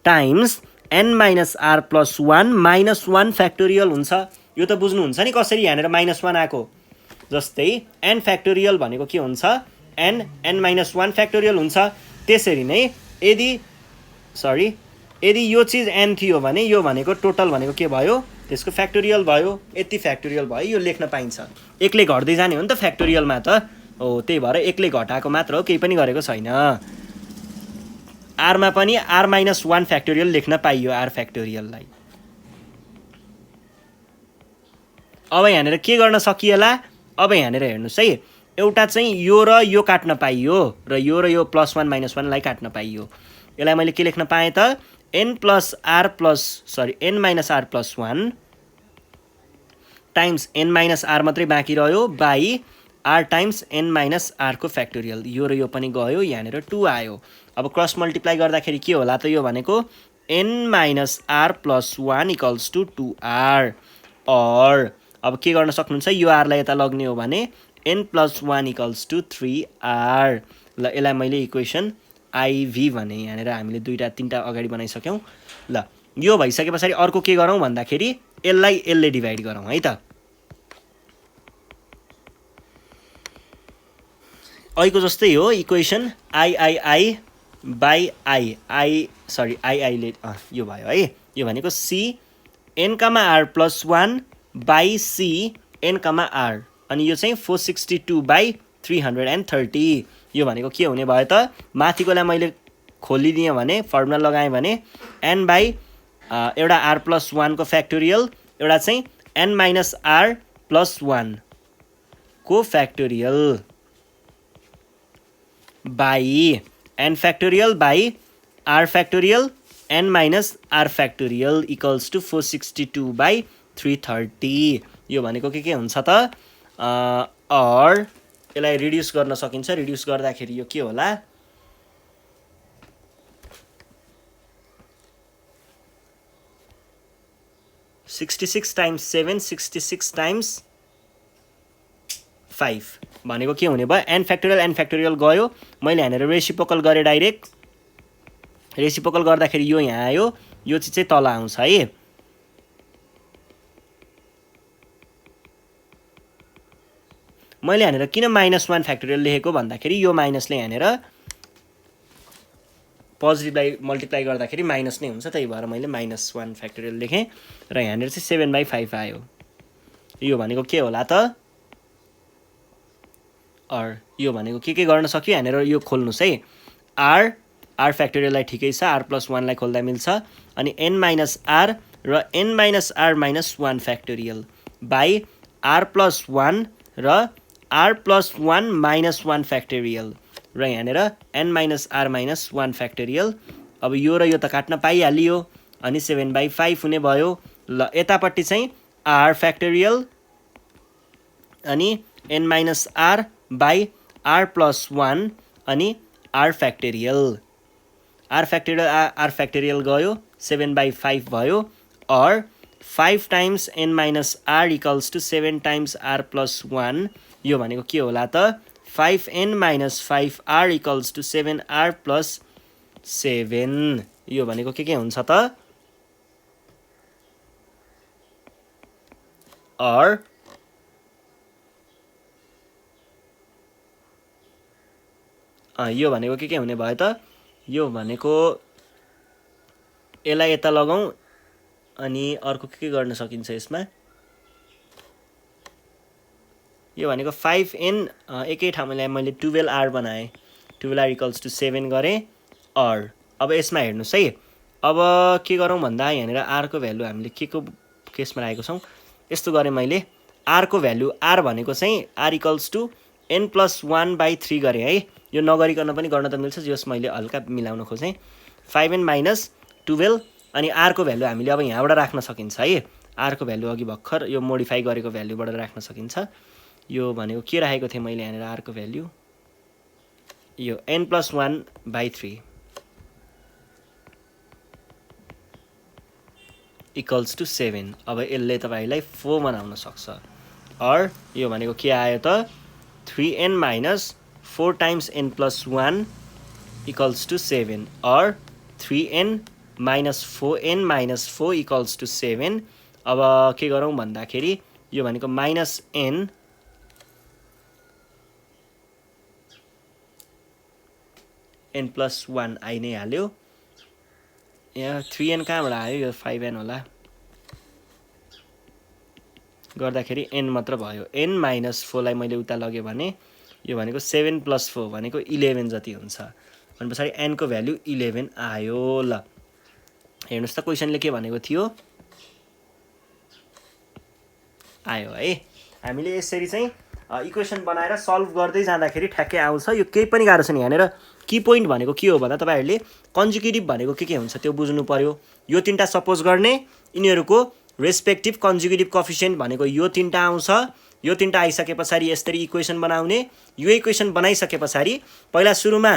times an minus are plus 1 minus 1 factorial हुन्छ। यो त बुझ्नुहुन्छ नि कसरी यहाँनिर माइनस 1 आएको। जस्तै एन फ्याक्टोरियल भनेको के हुन्छ एन माइनस 1 फ्याक्टोरियल हुन्छ। त्यसरी नै यदि यो चिज एन थियो भने यो भनेको टोटल भनेको के भयो, त्यसको फ्याक्टोरियल भयो। यति फ्याक्टोरियल भयो, यो लेख्न पाइन्छ। एकले घट्दै जाने हो नि त फ्याक्टोरियलमा त हो, त्यही भएर एकले घटाएको मात्र हो, केही पनि गरेको छैन। आरमा पनि आर माइनस 1 फ्याक्टोरियल लेख्न पाइयो, आर फ्याक्टोरियललाई। अब यहाँनिर के गर्न सकिएला, अब यहाँनिर हेर्नुहोस् है, एउटा चाहिँ यो र यो काट्न पाइयो र यो प्लस 1 माइनस 1 लाई काट्न पाइयो। यसलाई मैले के लेख्न पाएँ त N minus are plus 1 times an minus R मात्रै बाँकी रह्यो by R times an minus आरको फ्याक्टोरियल। यो र यो पनि गयो, यहाँनिर 2 आयो। अब क्रस मल्टिप्लाई गर्दाखेरि के होला त, यो भनेको n minus are plus 1 equals to 2r। और अब के गर्न सक्नुहुन्छ, यो आरलाई यता लग्ने हो भने an plus 1 equals to 3r। ल यसलाई मैले इक्वेसन आइभी भने, यहाँनिर हामीले 2-3टा अगाडि बनाइसक्यौँ। ल यो भइसके पछाडि अर्को के गरौँ भन्दाखेरि यसलाई यसले डिभाइड गरौँ है त। अहिलेको जस्तै हो इक्वेसन आई बाई आईले यो भयो है। यो भनेको c an comma r plus 1 by c an comma r, अनि यो चाहिँ 462 बाई 330। यो भनेको के हुने भयो त, माथिकोलाई मैले खोलिदिएँ भने फर्मुला लगाएँ भने एन बाई एउटा आर प्लस 1 को फ्याक्टोरियल, एउटा चाहिँ एन माइनस आर प्लस 1 को factorial by n factorial by are factorial an minus r factorial equals to 462 by 330। यो भनेको के हुन्छ त, और यसलाई रिड्युस गर्न सकिन्छ। रिड्युस गर्दाखेरि यो के होला, 66 टाइम्स 7 66 टाइम्स 5 भनेको के हुने भयो n फ्याक्टोरियल गयो मैले यहाँनिर रेसिप्रोकल गरेँ डाइरेक्ट रेसिप्रोकल गर्दाखेरि यो यहाँ आयो यो चाहिँ तल आउँछ है मैले यहाँनिर किन -1 फ्याक्टोरियल लेखेको भन्दाखेरि यो माइनसले यहाँनिर पोजिटिभलाई मल्टिप्लाई गर्दाखेरि माइनस नै हुन्छ त्यही भएर मैले -1 फ्याक्टोरियल लेखेँ र यहाँनिर चाहिँ 7/5 आयो यो भनेको के होला त यो भनेको के गर्न सक्यो यहाँनिर यो खोल्नुस् है r फ्याक्टोरियललाई ठिकै छ r+1 लाई खोल्दा मिल्छ अनि n - r र n - r - 1 factorial by r+1 र r+1 - 1 फ्याक्टोरियल र यहाँनिर n - r - 1 फ्याक्टोरियल अब यो र यो त काट्न पाइहालियो अनि 7/5 हुने भयो ल यतापट्टि चाहिँ r फ्याक्टोरियल अनि n - r बाइ r+1 अनि r फ्याक्टोरियल गयो 7/5 भयो और 5 times n - r equals to 7 times r+1 यो भनेको के होला त 5n - 5r equals to 7r + 7 यो भनेको के हुन्छ त or यो भनेको के हुने भयो त यो भनेको यसलाई यता लगाउँ अनि अर्को के गर्न सकिन्छ यसमा यो भनेको 5n एकै ठाउँमा मैले 12r बनाएँ 12r इक्वल्स टु 7 गरेँ और अब यसमा हेर्नुस् है अब के गरौँ भन्दा यहाँनिर r को भ्यालु हामीले के को केसमा राखेको छौँ यस्तो गरेँ मैले r को भ्यालु r भनेको चाहिँ r इक्वल्स टु n+1/3 गरेँ है यो नगरिकन पनि गर्न त मिल्छ जस मैले हल्का मिलाउन खोजेँ 5n - 12 अनि r को भ्यालु हामीले अब यहाँबाट राख्न सकिन्छ है r को भ्यालु अघि भर्खर यो मोडिफाई गरेको भ्यालुबाट राख्न सकिन्छ यो भनेको के राखेको थिएँ मैले यहाँनिर r को भ्यालु यो n+1/3 इक्वल्स टु 7 अब यसले तपाईलाई 4 बनाउन सक्छ और यो भनेको के आयो त 3n - 4 times n+1 equals to 7 और 3n - 4n - 4 इक्वल्स टु 7 अब के गरौँ भन्दाखेरि यो भनेको -n n+1 आइ नै हाल्यो यहाँ 3n कहाँबाट आयो यो 5n होला गर्दाखेरि n मात्र भयो n - 4 लाई मैले उता लगे भने यो भनेको 7 + 4 भनेको 11 जति हुन्छ अनि पछाडि n को भ्यालु 11 आयो ल हेर्नुस् त क्वेशनले के भनेको थियो आयो है हामीले यसरी चाहिँ इक्वेसन बनाएर सल्भ गर्दै जाँदाखेरि ठ्याक्कै आउँछ यो केही पनि गाह्रो छैन यहाँनिर की पोइन्ट भनेको के हो भन्दा तपाईहरुले कन्जुगेटिभ भनेको के हुन्छ त्यो बुझ्नु पर्यो यो तीनटा सपोज गर्ने यिनीहरुको रेस्पेक्टिभ कन्जुगेटिभ कोएफिसिएन्ट भनेको यो तीनटा आउँछ यो तीनटा आइसकेपछि यसरी इक्वेसन बनाउने यो इक्वेसन बनाइसकेपछि पहिला सुरुमा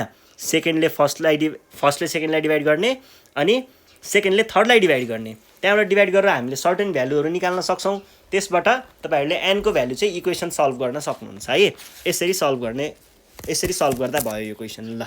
सेकेन्डले फर्स्टले सेकेन्डलाई डिभाइड गर्ने अनि सेकेन्डले थर्डलाई डिभाइड गर्ने त्यहाँबाट डिभाइड गरेर हामीले सर्टेन भ्यालुहरु निकाल्न सक्छौं त्यसबाट तपाईहरुले n को भ्यालु चाहिँ इक्वेसन सल्भ गर्न सक्नुहुन्छ है यसरी सल्भ गर्दा भयो यो क्वेशन ल